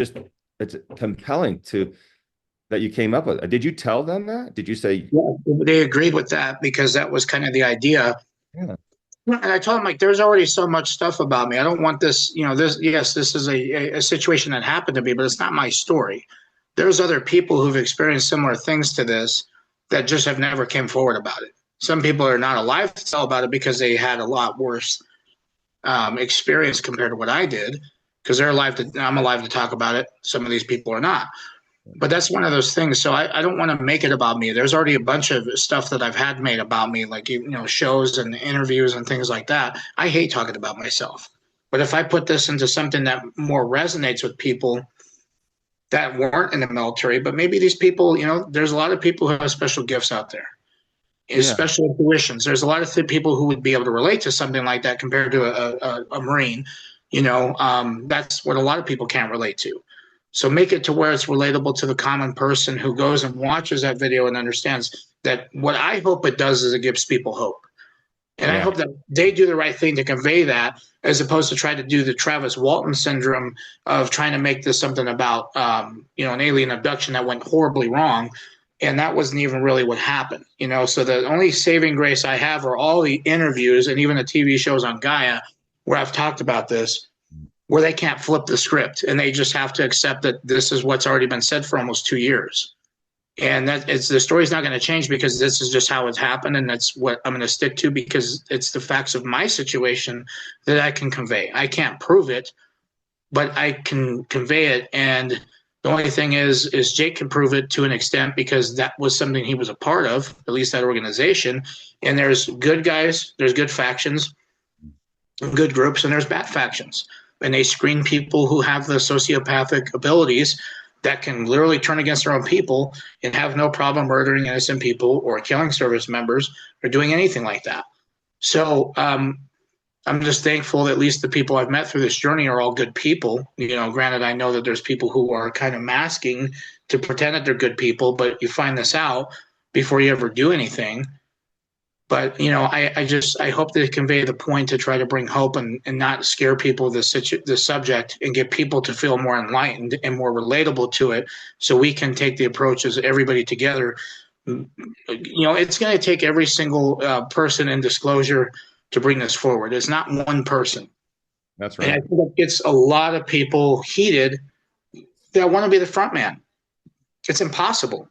compelling that you came up with. Did you tell them that? Did you say? Yeah, they agreed with that because that was kind of the idea. Yeah. And I told them, like, there's already so much stuff about me. I don't want this, this is a situation that happened to me, but it's not my story. There's other people who've experienced similar things to this that just have never came forward about it. Some people are not alive to tell about it because they had a lot worse experience compared to what I did, because I'm alive to talk about it. Some of these people are not. But that's one of those things. So I don't want to make it about me. There's already a bunch of stuff that I've had made about me, like, shows and interviews and things like that. I hate talking about myself. But if I put this into something that more resonates with people that weren't in the military, but maybe these people, there's a lot of people who have special gifts out there, special intuitions. There's a lot of people who would be able to relate to something like that compared to a Marine. That's what a lot of people can't relate to. So make it to where it's relatable to the common person who goes and watches that video and understands that. What I hope it does is it gives people hope. And I hope that they do the right thing to convey that, as opposed to try to do the Travis Walton syndrome of trying to make this something about, an alien abduction that went horribly wrong. And that wasn't even really what happened, So the only saving grace I have are all the interviews and even the TV shows on Gaia where I've talked about this, where they can't flip the script and they just have to accept that this is what's already been said for almost 2 years. And the story's not going to change because this is just how it's happened. And that's what I'm going to stick to because it's the facts of my situation that I can convey. I can't prove it, but I can convey it. And the only thing is Jake can prove it to an extent because that was something he was a part of, at least that organization. And there's good guys, there's good factions, good groups, and there's bad factions. And they screen people who have the sociopathic abilities that can literally turn against their own people and have no problem murdering innocent people or killing service members or doing anything like that. So I'm just thankful that at least the people I've met through this journey are all good people. Granted, I know that there's people who are kind of masking to pretend that they're good people, but you find this out before you ever do anything. But, I hope to convey the point to try to bring hope and not scare people with this subject and get people to feel more enlightened and more relatable to it so we can take the approach as everybody together. It's going to take every single person in disclosure to bring this forward. It's not one person. That's right. And I think it gets a lot of people heated that want to be the front man. It's impossible.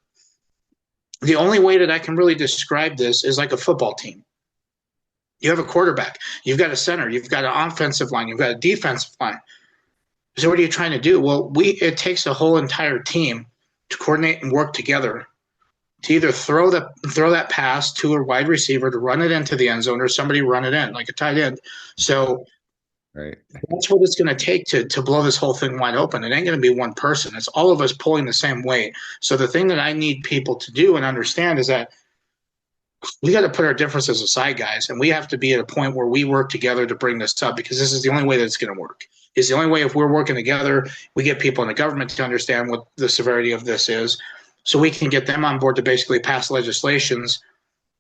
The only way that I can really describe this is like a football team. You have a quarterback, you've got a center, you've got an offensive line, you've got a defensive line. So what are you trying to do? Well, it takes a whole entire team to coordinate and work together to either throw that pass to a wide receiver to run it into the end zone or somebody run it in like a tight end. So right. That's what it's going to take to blow this whole thing wide open. It ain't going to be one person. It's all of us pulling the same weight. So the thing that I need people to do and understand is that we got to put our differences aside, guys, and we have to be at a point where we work together to bring this up because this is the only way that it's going to work. It's the only way if we're working together, we get people in the government to understand what the severity of this is so we can get them on board to basically pass legislations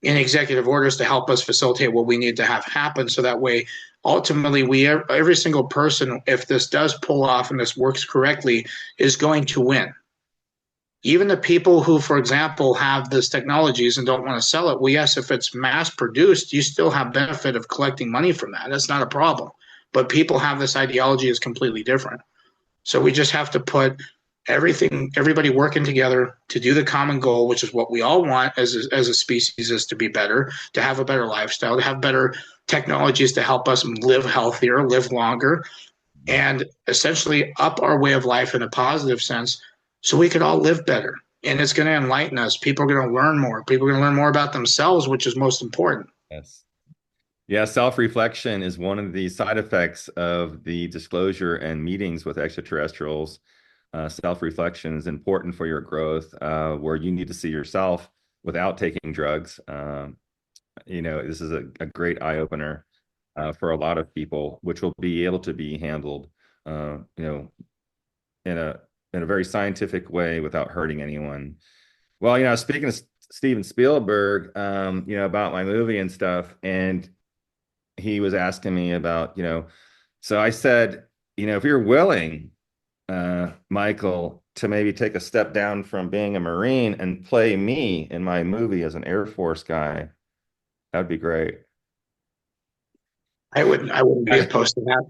and executive orders to help us facilitate what we need to have happen. So that way, ultimately, every single person, if this does pull off and this works correctly, is going to win. Even the people who, for example, have this technologies and don't want to sell it, well, yes, if it's mass produced, you still have benefit of collecting money from that. That's not a problem. But people have this ideology is completely different. So we just have to put everybody working together to do the common goal, which is what we all want as a species, is to be better, to have a better lifestyle, to have better technologies to help us live healthier, live longer, and essentially up our way of life in a positive sense so we could all live better. And it's going to enlighten us. People are going to learn more. People are going to learn more about themselves, which is most important. Yes. Yeah, self-reflection is one of the side effects of the disclosure and meetings with extraterrestrials. Self-reflection is important for your growth, where you need to see yourself without taking drugs. This is a great eye-opener for a lot of people, which will be able to be handled, in a very scientific way without hurting anyone. Well, speaking of Steven Spielberg, about my movie and stuff, and he was asking me about, so I said, if you're willing, Michael, to maybe take a step down from being a Marine and play me in my movie as an Air Force guy, that'd be great. I wouldn't be opposed to that.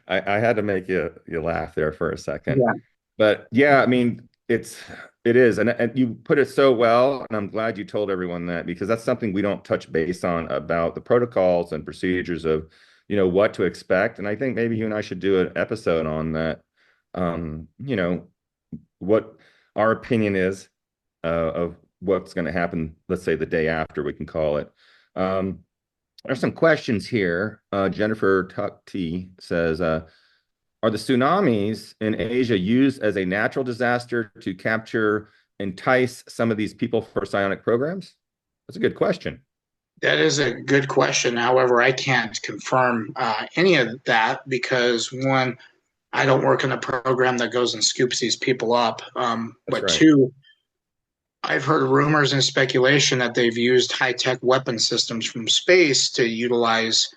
I had to make you laugh there for a second. Yeah. But yeah, I mean, it is, and you put it so well, and I'm glad you told everyone that, because that's something we don't touch base on about the protocols and procedures of, what to expect. And I think maybe you and I should do an episode on that. what our opinion is of what's going to happen, let's say the day after, we can call it. There's some questions here. Jennifer Tuck T says, are the tsunamis in Asia used as a natural disaster to capture, entice some of these people for psionic programs? That's a good question. That is a good question. However, I can't confirm any of that because one, I don't work in a program that goes and scoops these people up. That's But right. two, I've heard rumors and speculation that they've used high-tech weapon systems from space to utilize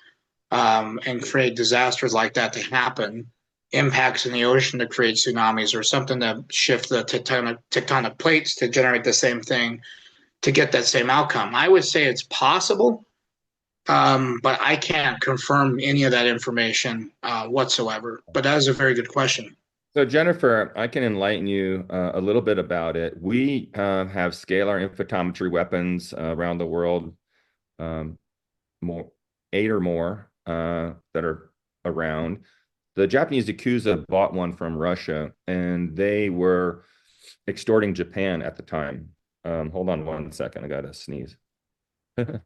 and create disasters like that to happen, impacts in the ocean to create tsunamis, or something to shift the tectonic plates to generate the same thing to get that same outcome. I would say it's possible, but I can't confirm any of that information whatsoever. But that is a very good question. So Jennifer, I can enlighten you a little bit about it. We have scalar infotmetry weapons around the world, more 8 or more that are around. The Japanese Yakuza bought one from Russia, and they were extorting Japan at the time. Hold on 1 second, I gotta sneeze. Some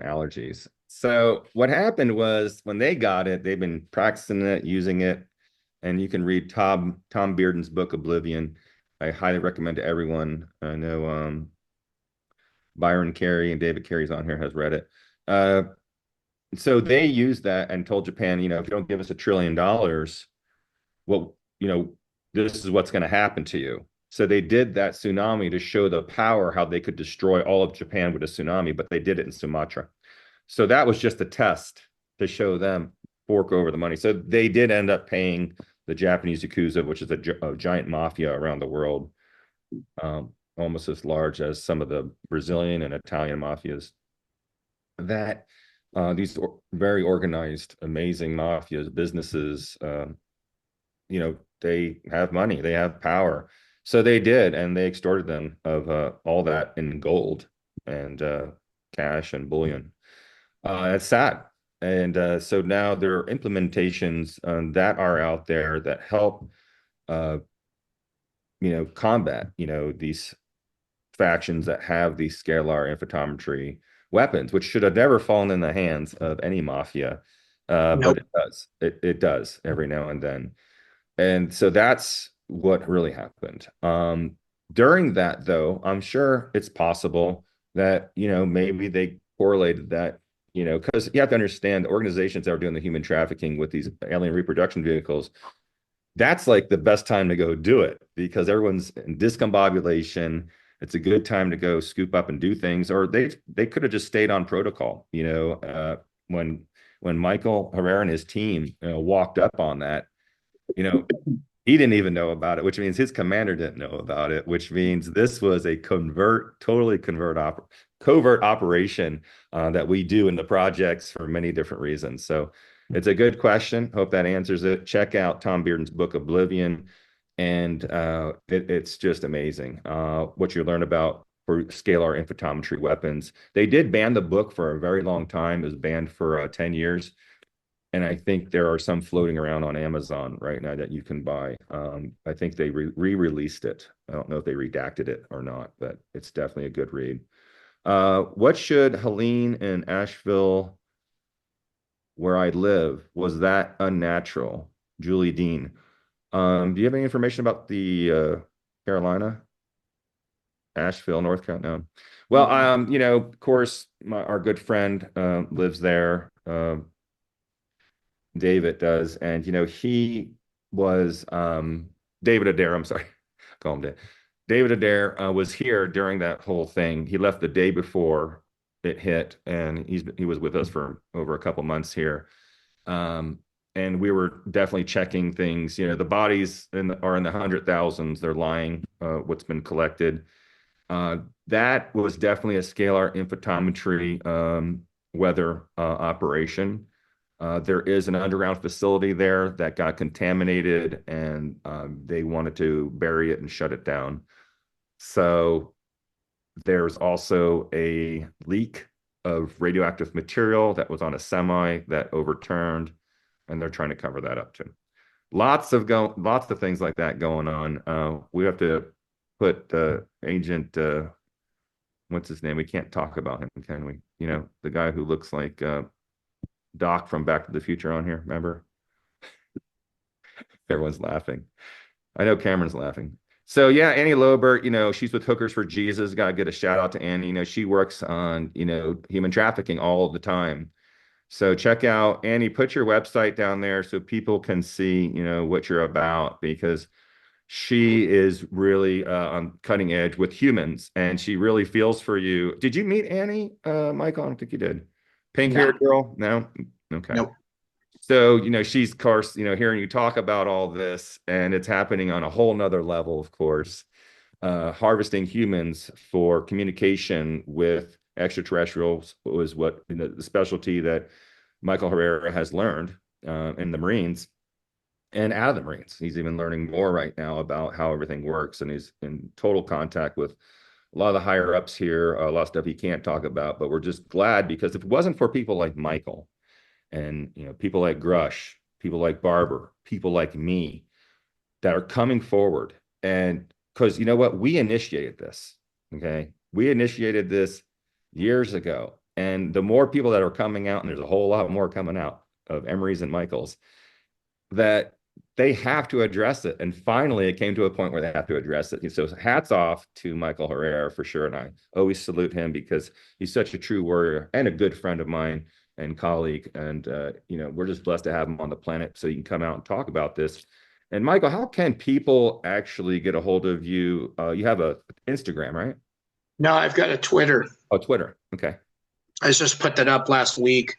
allergies. So what happened was when they got it, they've been practicing it, using it, and you can read Tom Bearden's book Oblivion. I highly recommend to everyone. I know Byron Carey and David Carey's on here has read it. So they used that and told Japan, if you don't give us $1 trillion, well, this is what's going to happen to you. So they did that tsunami to show the power, how they could destroy all of Japan with a tsunami, but they did it in Sumatra. So that was just a test to show them fork over the money. So they did end up paying the Japanese Yakuza, which is a giant mafia around the world, almost as large as some of the Brazilian and Italian mafias. That these very organized, amazing mafias, businesses, they have money, they have power. So they did, and they extorted them of all that in gold and cash and bullion. It's sad. And so now there are implementations that are out there that help, combat, these factions that have these scalar infotmetry weapons, which should have never fallen in the hands of any mafia. Nope. But it does. It does every now and then. And so that's what really happened. During that, though, I'm sure it's possible that, maybe they correlated that, because you have to understand the organizations that are doing the human trafficking with these alien reproduction vehicles, that's like the best time to go do it because everyone's in discombobulation. It's a good time to go scoop up and do things, or they could have just stayed on protocol. When Michael Herrera and his team walked up on that, he didn't even know about it, which means his commander didn't know about it, which means this was a covert operation that we do in the projects for many different reasons. So it's a good question. Hope that answers it. Check out Tom Bearden's book Oblivion, and it's just amazing what you learn about for scalar infotmetry weapons. They did ban the book for a very long time. It was banned for 10 years. And I think there are some floating around on Amazon right now that you can buy. I think they re-released it. I don't know if they redacted it or not, but it's definitely a good read. What should Helene in Asheville, where I live, was that unnatural? Julie Dean. Do you have any information about the Carolina? Asheville, North Carolina? Well, of course, our good friend lives there. David does, and he was David Adair. I'm sorry, call him Dave. David Adair was here during that whole thing. He left the day before it hit, and he was with us for over a couple months here. And we were definitely checking things. The bodies are in the 100,000s. They're lying. What's been collected. That was definitely a scalar infotmetry weather operation. There is an underground facility there that got contaminated, and they wanted to bury it and shut it down. So There's also a leak of radioactive material that was on a semi that overturned, and they're trying to cover that up too. Lots of things like that going on. We have to put Agent what's his name? We can't talk about him, can we? You know, the guy who looks like Doc from Back to the Future on here. Remember? Everyone's laughing. I know Cameron's laughing. So yeah, Annie Lobert, you know, she's with Hookers for Jesus. Got to get a shout out to Annie. You know, she works on, you know, human trafficking all the time. So check out Annie, put your website down there so people can see, you know, what you're about, because she is really on cutting edge with humans and she really feels for you. Did you meet Annie, Michael? I don't think you did. Pink haired girl? No? Okay. Nope. So, you know, she's, of course, you know, hearing you talk about all this, and it's happening on a whole nother level, of course, harvesting humans for communication with extraterrestrials was what, you know, the specialty that Michael Herrera has learned in the Marines and out of the Marines. He's even learning more right now about how everything works, and he's in total contact with a lot of the higher ups here, a lot of stuff he can't talk about, but we're just glad, because if it wasn't for people like Michael, and, you know, people like Grush, people like Barber, people like me that are coming forward. And because, you know what, we initiated this. Okay. We initiated this years ago. And the more people that are coming out, and there's a whole lot more coming out of Emery's and Michael's, that they have to address it. And finally, it came to a point where they have to address it. So hats off to Michael Herrera for sure. And I always salute him because he's such a true warrior and a good friend of mine and colleague. And, you know, we're just blessed to have him on the planet so you can come out and talk about this. And Michael, how can people actually get a hold of you? You have a Instagram, right? No, I've got a Twitter. Oh, Twitter. Okay. I just put that up last week.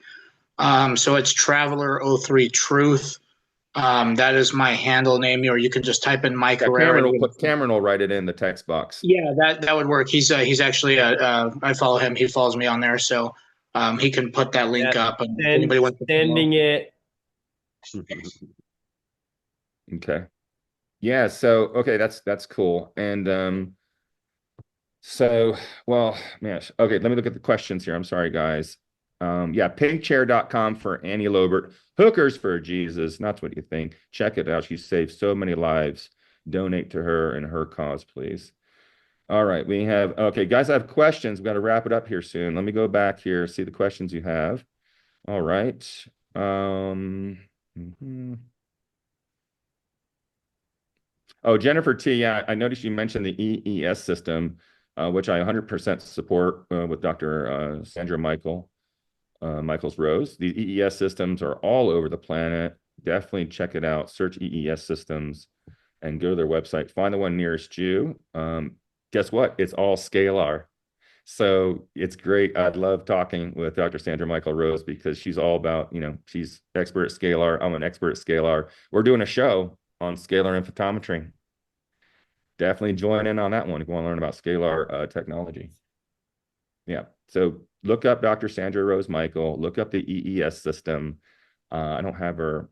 So it's Traveler03Truth. That is my handle name, or you can just type in Mike Herrera. Cameron will write it in the text box. Yeah, that would work. He's actually I follow him. He follows me on there, so he can put that link up. And anybody wants to sending it. Okay. Yeah. So okay, that's cool. And so well, man. Okay, let me look at the questions here. I'm sorry, guys. Yeah, pinkchair.com for Annie Lobert. Hookers for Jesus. That's what you think. Check it out. She saved so many lives. Donate to her and her cause, please. All right, we have, okay, guys, I have questions. We've got to wrap it up here soon. Let me go back here, see the questions you have. All right. Oh, Jennifer T, yeah, I noticed you mentioned the EES system, which I 100% support with Dr. Sandra Michaels Rose. The EES systems are all over the planet. Definitely check it out. Search EES systems and go to their website. Find the one nearest you. Guess what? It's all scalar. So it's great. I love talking with Dr. Sandra Michael Rose because she's all about, you know, she's expert at scalar. I'm an expert at scalar. We're doing a show on scalar and photometry. Definitely join in on that one if you want to learn about scalar technology. Yeah. So look up Dr. Sandra Rose Michael. Look up the EES system. I don't have her.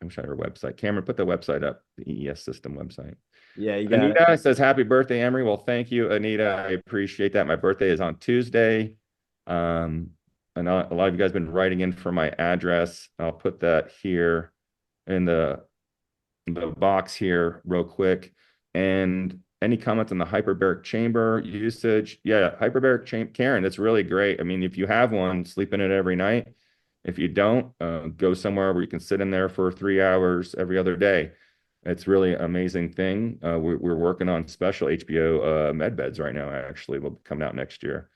I wish I had her website. Cameron, put the website up, the EES system website. Yeah, you got Anita it. says, happy birthday, Emery. Well, thank you, Anita. I appreciate that. My birthday is on Tuesday. And a lot of you guys have been writing in for my address. I'll put that here in the box here real quick. And any comments on the hyperbaric chamber usage? Yeah, hyperbaric chamber, Karen, that's really great. I mean, if you have one, sleep in it every night. If you don't, go somewhere where you can sit in there for 3 hours every other day. It's really an amazing thing. We're working on special HBO med beds right now, actually. Will be coming out next year.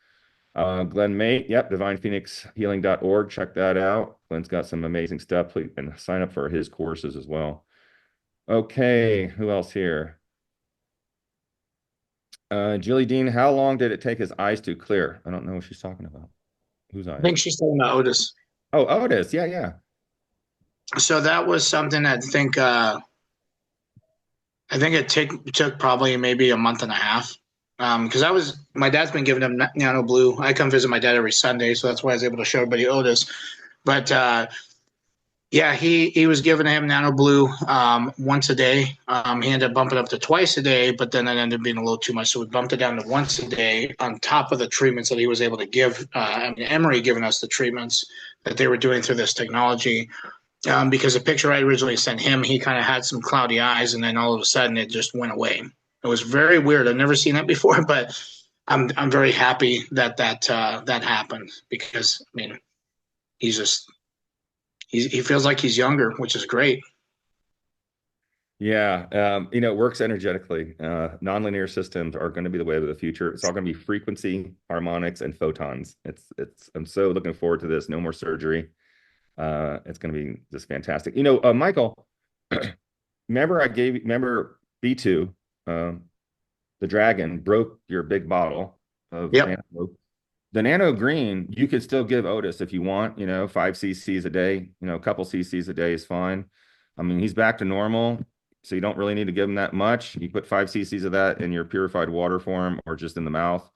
Glenn Mate, yep, divinephoenixhealing.org. Check that out. Glenn's got some amazing stuff. Please, and sign up for his courses as well. Okay, who else here? Julie Dean, how long did it take his eyes to clear? I don't know what she's talking about. Whose eyes? I think she's talking about Otis. Oh, Otis. Yeah, yeah. So that was something I think it took probably maybe a month and a half. Because my dad's been giving him Nano Blue. I come visit my dad every Sunday, so that's why I was able to show everybody Otis. But Yeah, he was giving him Nano Blue once a day. He ended up bumping up to twice a day, but then that ended up being a little too much. So we bumped it down to once a day on top of the treatments that he was able to give. Emery giving us the treatments that they were doing through this technology. Because the picture I originally sent him, he kind of had some cloudy eyes, and then all of a sudden it just went away. It was very weird. I've never seen that before, but I'm very happy that happened, because I mean, he's just he feels like he's younger, which is great. Yeah, it works energetically. Nonlinear systems are going to be the way of the future. It's all going to be frequency, harmonics, and photons. I'm so looking forward to this. No more surgery. It's going to be just fantastic. Michael, remember B2, the dragon broke your big bottle of Yep. Nano. The Nano Green, you could still give Otis if you want, 5 cc's a day, a couple cc's a day is fine. I mean, he's back to normal, so you don't really need to give him that much. You put 5 cc's of that in your purified water form or just in the mouth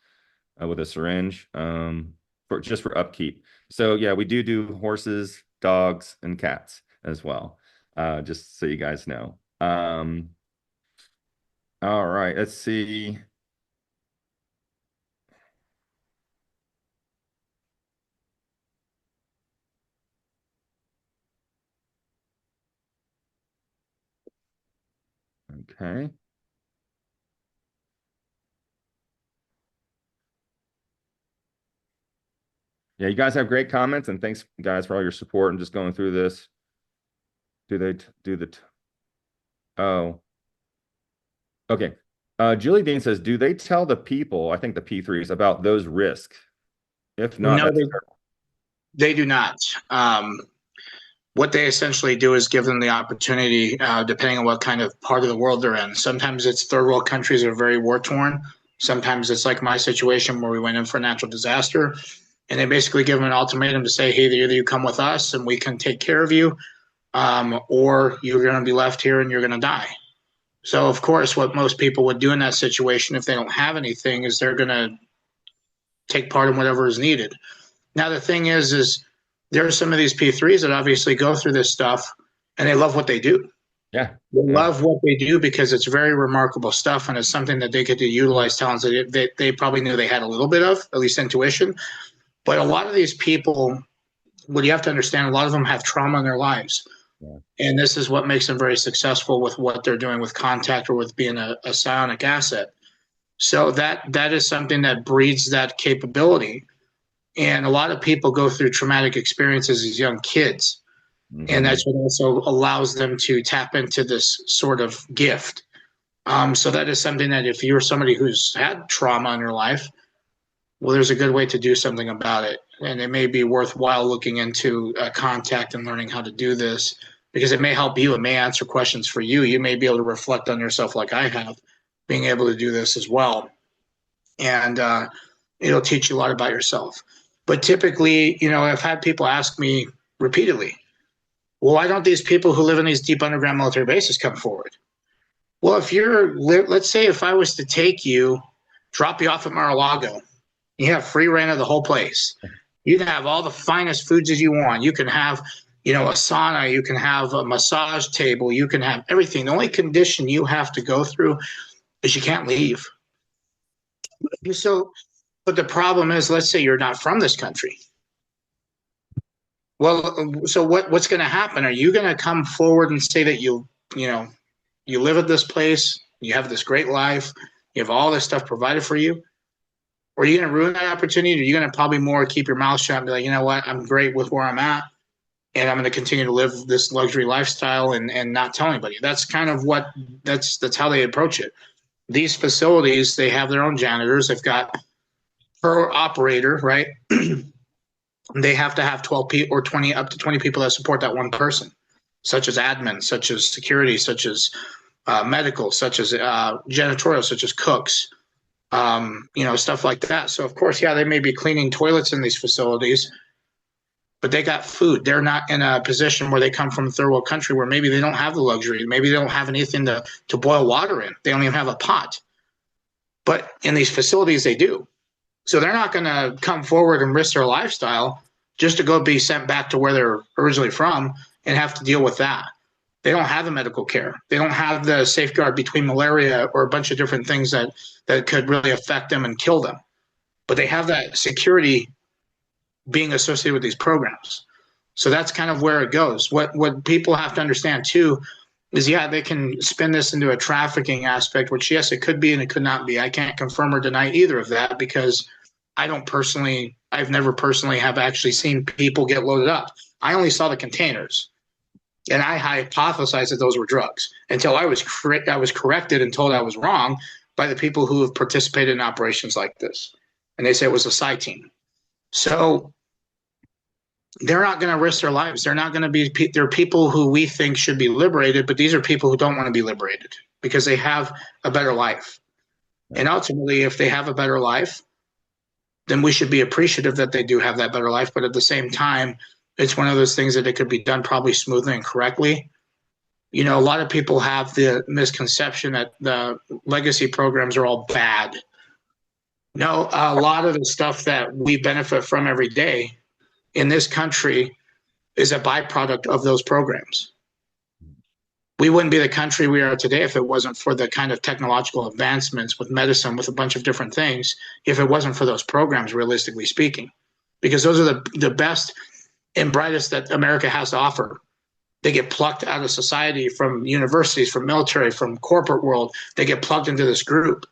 with a syringe for upkeep. So yeah, we do horses, dogs, and cats as well, just so you guys know. All right, let's see. Okay. Yeah, you guys have great comments, and thanks guys for all your support and just going through this. Oh, okay. Julie Dean says, do they tell the people, I think the P3s, about those risks? If not, No, that's they do not. What they essentially do is give them the opportunity, depending on what kind of part of the world they're in. Sometimes it's third world countries that are very war torn. Sometimes it's like my situation where we went in for a natural disaster, and they basically give them an ultimatum to say, hey, either you come with us and we can take care of you, or you're going to be left here and you're going to die. So, of course, what most people would do in that situation, if they don't have anything, is they're going to take part in whatever is needed. Now, the thing is there are some of these P3s that obviously go through this stuff and they love what they do. Yeah. They love what they do because it's very remarkable stuff, and it's something that they get to utilize talents that they probably knew they had a little bit of, at least intuition. But a lot of these people, what you have to understand, a lot of them have trauma in their lives. Yeah. And this is what makes them very successful with what they're doing with contact or with being a psionic asset. So that is something that breeds that capability. And a lot of people go through traumatic experiences as young kids. Mm-hmm. And that's what also allows them to tap into this sort of gift. So that is something that if you're somebody who's had trauma in your life, well, there's a good way to do something about it. And it may be worthwhile looking into contact and learning how to do this, because it may help you. It may answer questions for you. You may be able to reflect on yourself like I have, being able to do this as well. And it'll teach you a lot about yourself. But typically, I've had people ask me repeatedly, well, why don't these people who live in these deep underground military bases come forward? Well, let's say if I was to take you, drop you off at Mar-a-Lago, you have free reign of the whole place. You can have all the finest foods as you want. You can have, a sauna. You can have a massage table. You can have everything. The only condition you have to go through is you can't leave. But the problem is, let's say you're not from this country. Well, so what's going to happen? Are you going to come forward and say that you live at this place, you have this great life, you have all this stuff provided for you? Or are you going to ruin that opportunity? Or are you going to probably more keep your mouth shut and be like, you know what, I'm great with where I'm at, and I'm going to continue to live this luxury lifestyle and not tell anybody? That's kind of that's how they approach it. These facilities, they have their own janitors. They've got per operator, right? They have to have 12 people or 20, up to 20 people that support that one person, such as admin, such as security, such as medical, such as janitorial, such as cooks, stuff like that. So, of course, yeah, they may be cleaning toilets in these facilities, but they got food. They're not in a position where they come from a third world country where maybe they don't have the luxury. Maybe they don't have anything to boil water in. They don't even have a pot. But in these facilities, they do. So they're not going to come forward and risk their lifestyle just to go be sent back to where they're originally from and have to deal with that. They don't have the medical care. They don't have the safeguard between malaria or a bunch of different things that could really affect them and kill them. But they have that security being associated with these programs. So that's kind of where it goes. What people have to understand too is, yeah, they can spin this into a trafficking aspect, which yes, it could be and it could not be. I can't confirm or deny either of that because I've never personally have actually seen people get loaded up. I only saw the containers. And I hypothesized that those were drugs until I was corrected and told I was wrong by the people who have participated in operations like this. And they say it was a psi team. So they're not going to risk their lives. They're people who we think should be liberated, but these are people who don't want to be liberated because they have a better life. And ultimately, if they have a better life, then we should be appreciative that they do have that better life. But at the same time, it's one of those things that it could be done probably smoothly and correctly. A lot of people have the misconception that the legacy programs are all bad. No, a lot of the stuff that we benefit from every day in this country is a byproduct of those programs. We wouldn't be the country we are today if it wasn't for the kind of technological advancements with medicine, with a bunch of different things, if it wasn't for those programs, realistically speaking, because those are the best and brightest that America has to offer. They get plucked out of society, from universities, from military, from corporate world. They get plugged into this group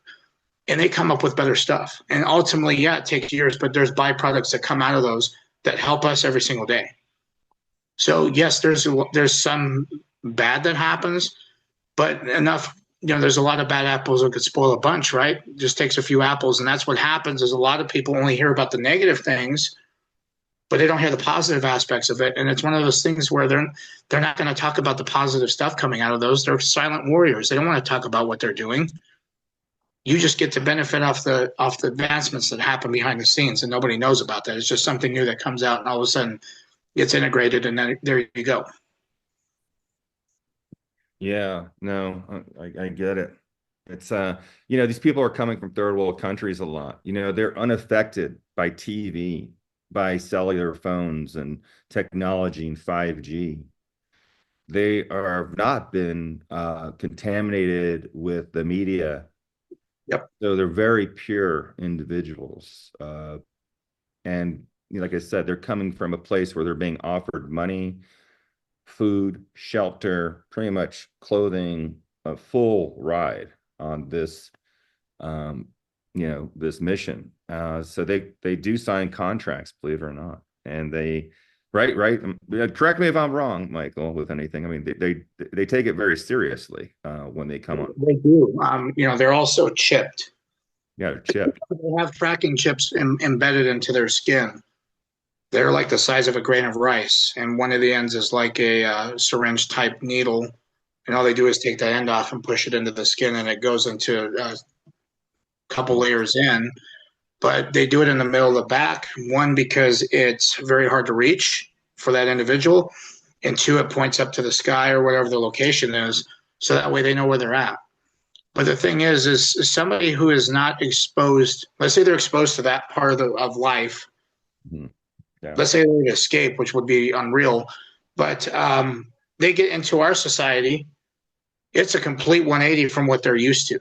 and they come up with better stuff. And ultimately, yeah, it takes years, but there's byproducts that come out of those that help us every single day. So yes, there's some bad that happens, but enough, there's a lot of bad apples that could spoil a bunch, right? It just takes a few apples. And that's what happens is a lot of people only hear about the negative things, but they don't hear the positive aspects of it. And it's one of those things where they're not going to talk about the positive stuff coming out of those. They're silent warriors. They don't want to talk about what they're doing. You just get to benefit off the advancements that happen behind the scenes, and nobody knows about that. It's just something new that comes out and all of a sudden gets integrated, and then there you go. Yeah, no, I get it. It's these people are coming from third world countries a lot. They're unaffected by TV, by cellular phones and technology and 5G. They have not been contaminated with the media. Yep. So they're very pure individuals. And like I said, they're coming from a place where they're being offered money, food, shelter, pretty much clothing, a full ride on this, this mission. So they do sign contracts, believe it or not. And they, right. Correct me if I'm wrong, Michael, with anything. I mean, they take it very seriously when they come on. They do. They're also chipped. Yeah, they're chipped. They have tracking chips embedded into their skin. They're like the size of a grain of rice, and one of the ends is like a syringe type needle, and all they do is take the end off and push it into the skin, and it goes into a couple layers in. But they do it in the middle of the back, one, because it's very hard to reach for that individual, and two, it points up to the sky or whatever the location is, so that way they know where they're at. But the thing is somebody who is not exposed, let's say they're exposed to that part of life. Mm-hmm. Yeah. Let's say they would escape, which would be unreal, but they get into our society, it's a complete 180 from what they're used to.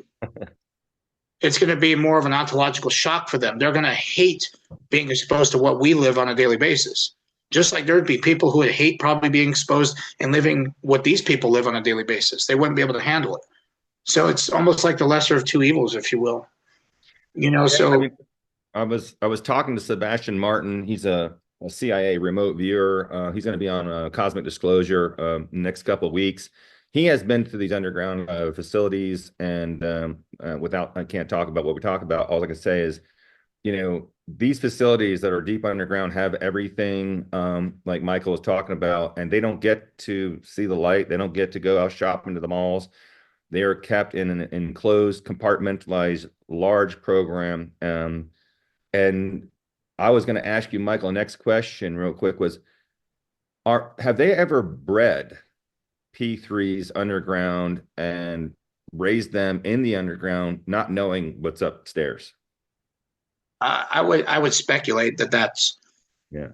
It's going to be more of an ontological shock for them. They're going to hate being exposed to what we live on a daily basis. Just like there'd be people who would hate probably being exposed and living what these people live on a daily basis. They wouldn't be able to handle it. So it's almost like the lesser of two evils, if you will. I was talking to Sebastian Martin. He's a CIA remote viewer. He's going to be on Cosmic Disclosure next couple of weeks. He has been to these underground facilities, and I can't talk about what we talk about. All I can say is, these facilities that are deep underground have everything like Michael was talking about, and they don't get to see the light. They don't get to go out shopping to the malls. They are kept in an enclosed, compartmentalized, large program. And I was going to ask you, Michael, next question real quick was, have they ever bred P3s underground and raised them in the underground, not knowing what's upstairs? I would speculate that that's Yeah.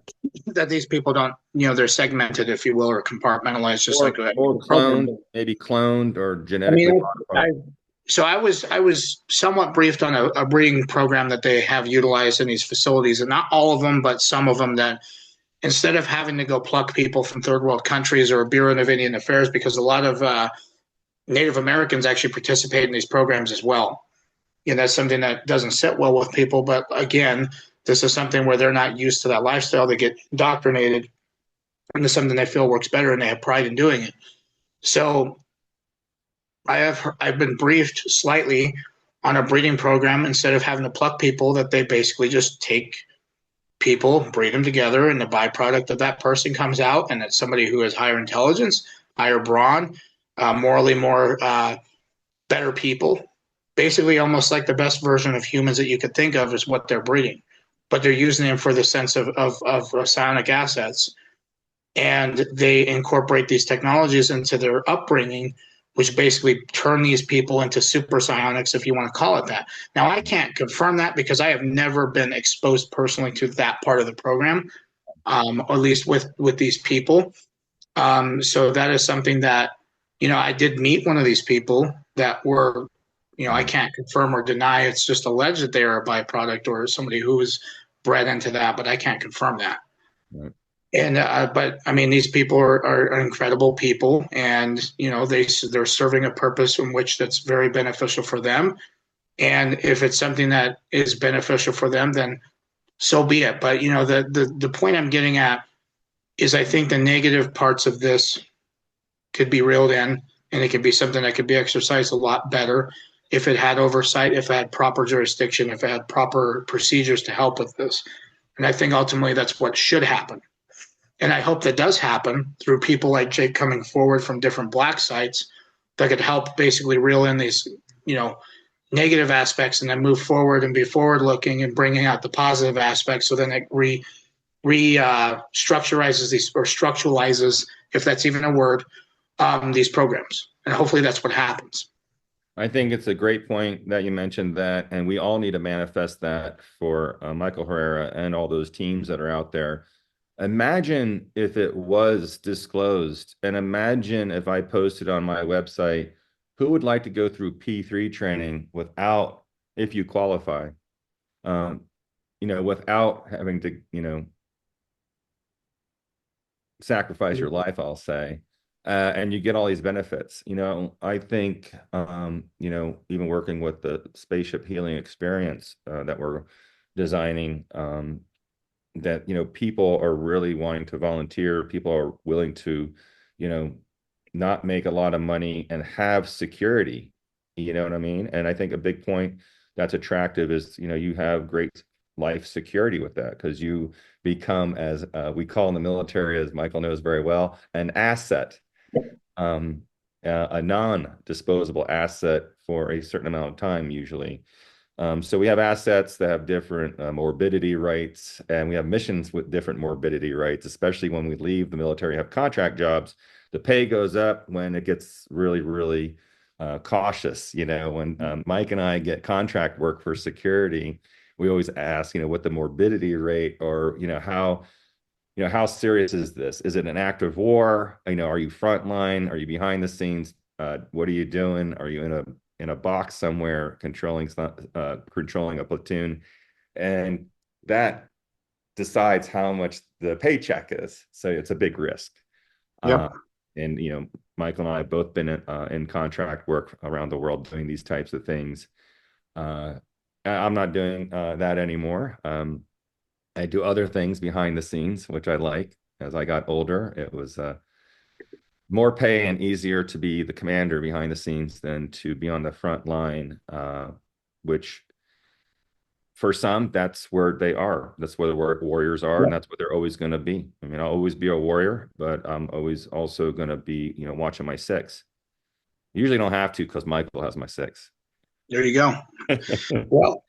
that these people don't, they're segmented, if you will, or compartmentalized, just like a Or program. cloned, maybe cloned or I genetically mean, modified. so I was somewhat briefed on a breeding program that they have utilized in these facilities, and not all of them, but some of them, that instead of having to go pluck people from third world countries or Bureau of Indian Affairs, because a lot of Native Americans actually participate in these programs as well. That's something that doesn't sit well with people. But again, this is something where they're not used to that lifestyle. They get indoctrinated into something they feel works better, and they have pride in doing it. So I've been briefed slightly on a breeding program, instead of having to pluck people, that they basically just take people, breed them together, and the byproduct of that person comes out, and it's somebody who has higher intelligence, higher brawn, morally more better people. Basically, almost like the best version of humans that you could think of is what they're breeding, but they're using them for the sense of psionic assets, and they incorporate these technologies into their upbringing, which basically turn these people into super psionics, if you want to call it that. Now, I can't confirm that because I have never been exposed personally to that part of the program, or at least with these people. So that is something that, I did meet one of these people that were, I can't confirm or deny. It's just alleged that they are a byproduct or somebody who was bred into that, but I can't confirm that. Right. And but I mean, these people are incredible people, and they're serving a purpose in which that's very beneficial for them. And if it's something that is beneficial for them, then so be it. But the point I'm getting at is, I think the negative parts of this could be reeled in, and it could be something that could be exercised a lot better if it had oversight, if it had proper jurisdiction, if it had proper procedures to help with this. And I think ultimately that's what should happen. And I hope that does happen through people like Jake coming forward from different black sites that could help basically reel in these, negative aspects, and then move forward and be forward looking and bringing out the positive aspects. So then it structurizes these, or structuralizes, if that's even a word, these programs. And hopefully that's what happens. I think it's a great point that you mentioned that, and we all need to manifest that for Michael Herrera and all those teams that are out there. Imagine if it was disclosed, and imagine if I posted on my website, who would like to go through P3 training without, if you qualify, without having to, sacrifice your life, I'll say, and you get all these benefits. I think, even working with the spaceship healing experience that we're designing, that people are really wanting to volunteer. People are willing to not make a lot of money and have security, you know what I mean? And I think a big point that's attractive is you have great life security with that, because you become, as we call in the military, as Michael knows very well, an asset, a non-disposable asset for a certain amount of time usually. So we have assets that have different morbidity rates, and we have missions with different morbidity rates, especially when we leave the military, have contract jobs. The pay goes up when it gets really, really cautious. When Mike and I get contract work for security, we always ask, what the morbidity rate, or, how serious is this? Is it an active war? Are you frontline? Are you behind the scenes? What are you doing? Are you in a box somewhere controlling a platoon? And that decides how much the paycheck is. So it's a big risk. Yep. And Michael and I have both been in contract work around the world doing these types of things. I'm not doing that anymore. I do other things behind the scenes, which I like. As I got older, it was more pay and easier to be the commander behind the scenes than to be on the front line, which for some, that's where they are. That's where the warriors are, and that's what they're always going to be. I mean, I'll always be a warrior, but I'm always also going to be, watching my six. Usually don't have to, because Michael has my six. There you go. Well,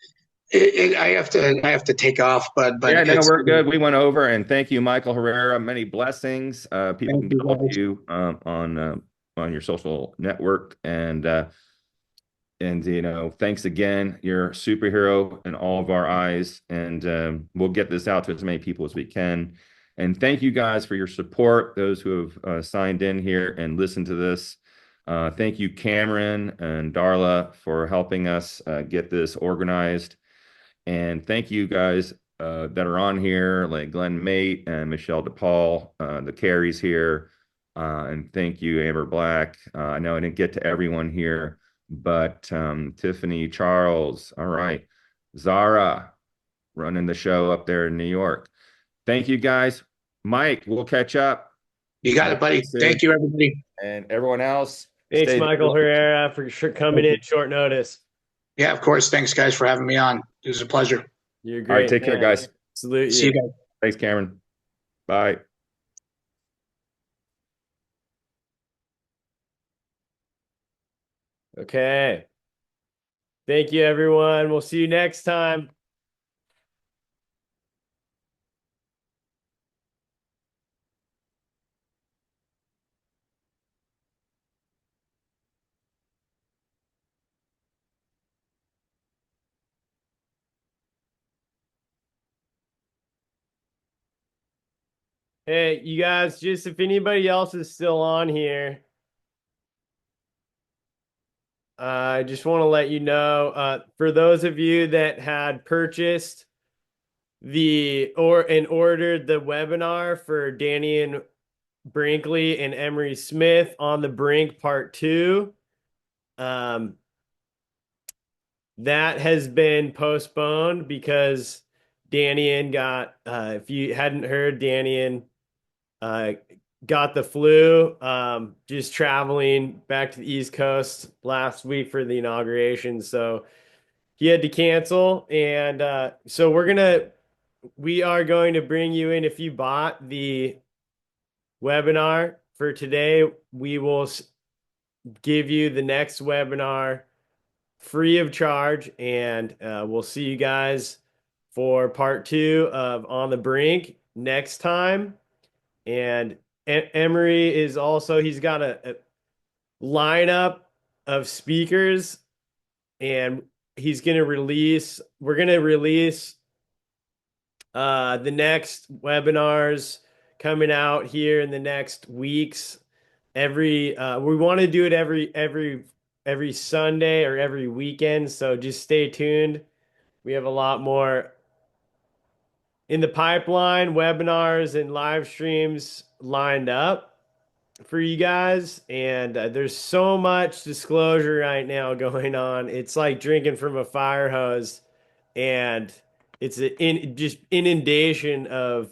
I have to take off, but yeah, no, we're good. We went over, and thank you, Michael Herrera. Many blessings. People can follow you on your social network, and And, thanks again. You're a superhero in all of our eyes. And we'll get this out to as many people as we can. And thank you guys for your support, those who have signed in here and listened to this. Thank you, Cameron and Darla, for helping us get this organized. And thank you guys that are on here, like Glenn Mate and Michelle DePaul, the Carries here. And thank you, Amber Black. I know I didn't get to everyone here, but Tiffany, Charles, all right. Zara, running the show up there in New York. Thank you, guys. Mike, we'll catch up. You got it, buddy. Thank you, everybody. And everyone else. Thanks, Michael Herrera, for sure coming in short notice. Yeah, of course. Thanks, guys, for having me on. It was a pleasure. You're great. All right, take care, guys. Salute you. See you guys. Thanks, Cameron. Bye. Okay. Thank you, everyone. We'll see you next time. Hey, you guys, just if anybody else is still on here, I just want to let you know, for those of you that had purchased and ordered the webinar for Danny and Brinkley and Emery Smith on the Brink Part 2, that has been postponed because Danny got, if you hadn't heard, Danny got the flu, just traveling back to the East Coast last week for the inauguration. So he had to cancel. And so we are going to bring you in. If you bought the webinar for today, we will give you the next webinar free of charge. And we'll see you guys for part 2 of On the Brink next time. And Emery is also, he's got a lineup of speakers, and we're going to release the next webinars coming out here in the next weeks. We want to do it every Sunday or every weekend. So just stay tuned. We have a lot more in the pipeline, webinars and live streams lined up for you guys. And there's so much disclosure right now going on. It's like drinking from a fire hose, and it's just inundation of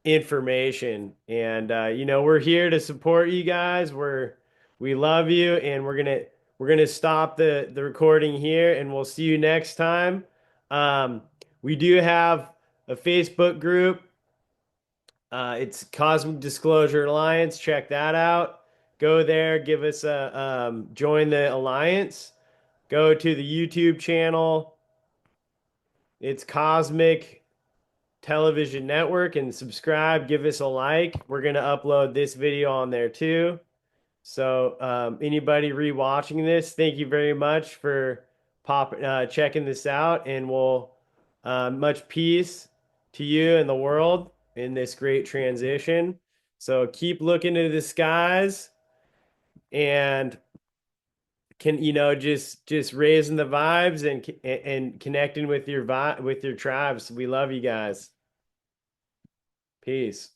information. And we're here to support you guys. We love you, and we're gonna stop the recording here, and we'll see you next time. We do have a Facebook group. It's Cosmic Disclosure Alliance. Check that out. Go there, give us a join the alliance. Go to the YouTube channel. It's Cosmic Television Network, and subscribe. Give us a like. We're gonna upload this video on there too. So anybody rewatching this, thank you very much for checking this out, and we'll much peace to you and the world in this great transition. So keep looking to the skies, and just raising the vibes and connecting with your tribes. We love you guys. Peace.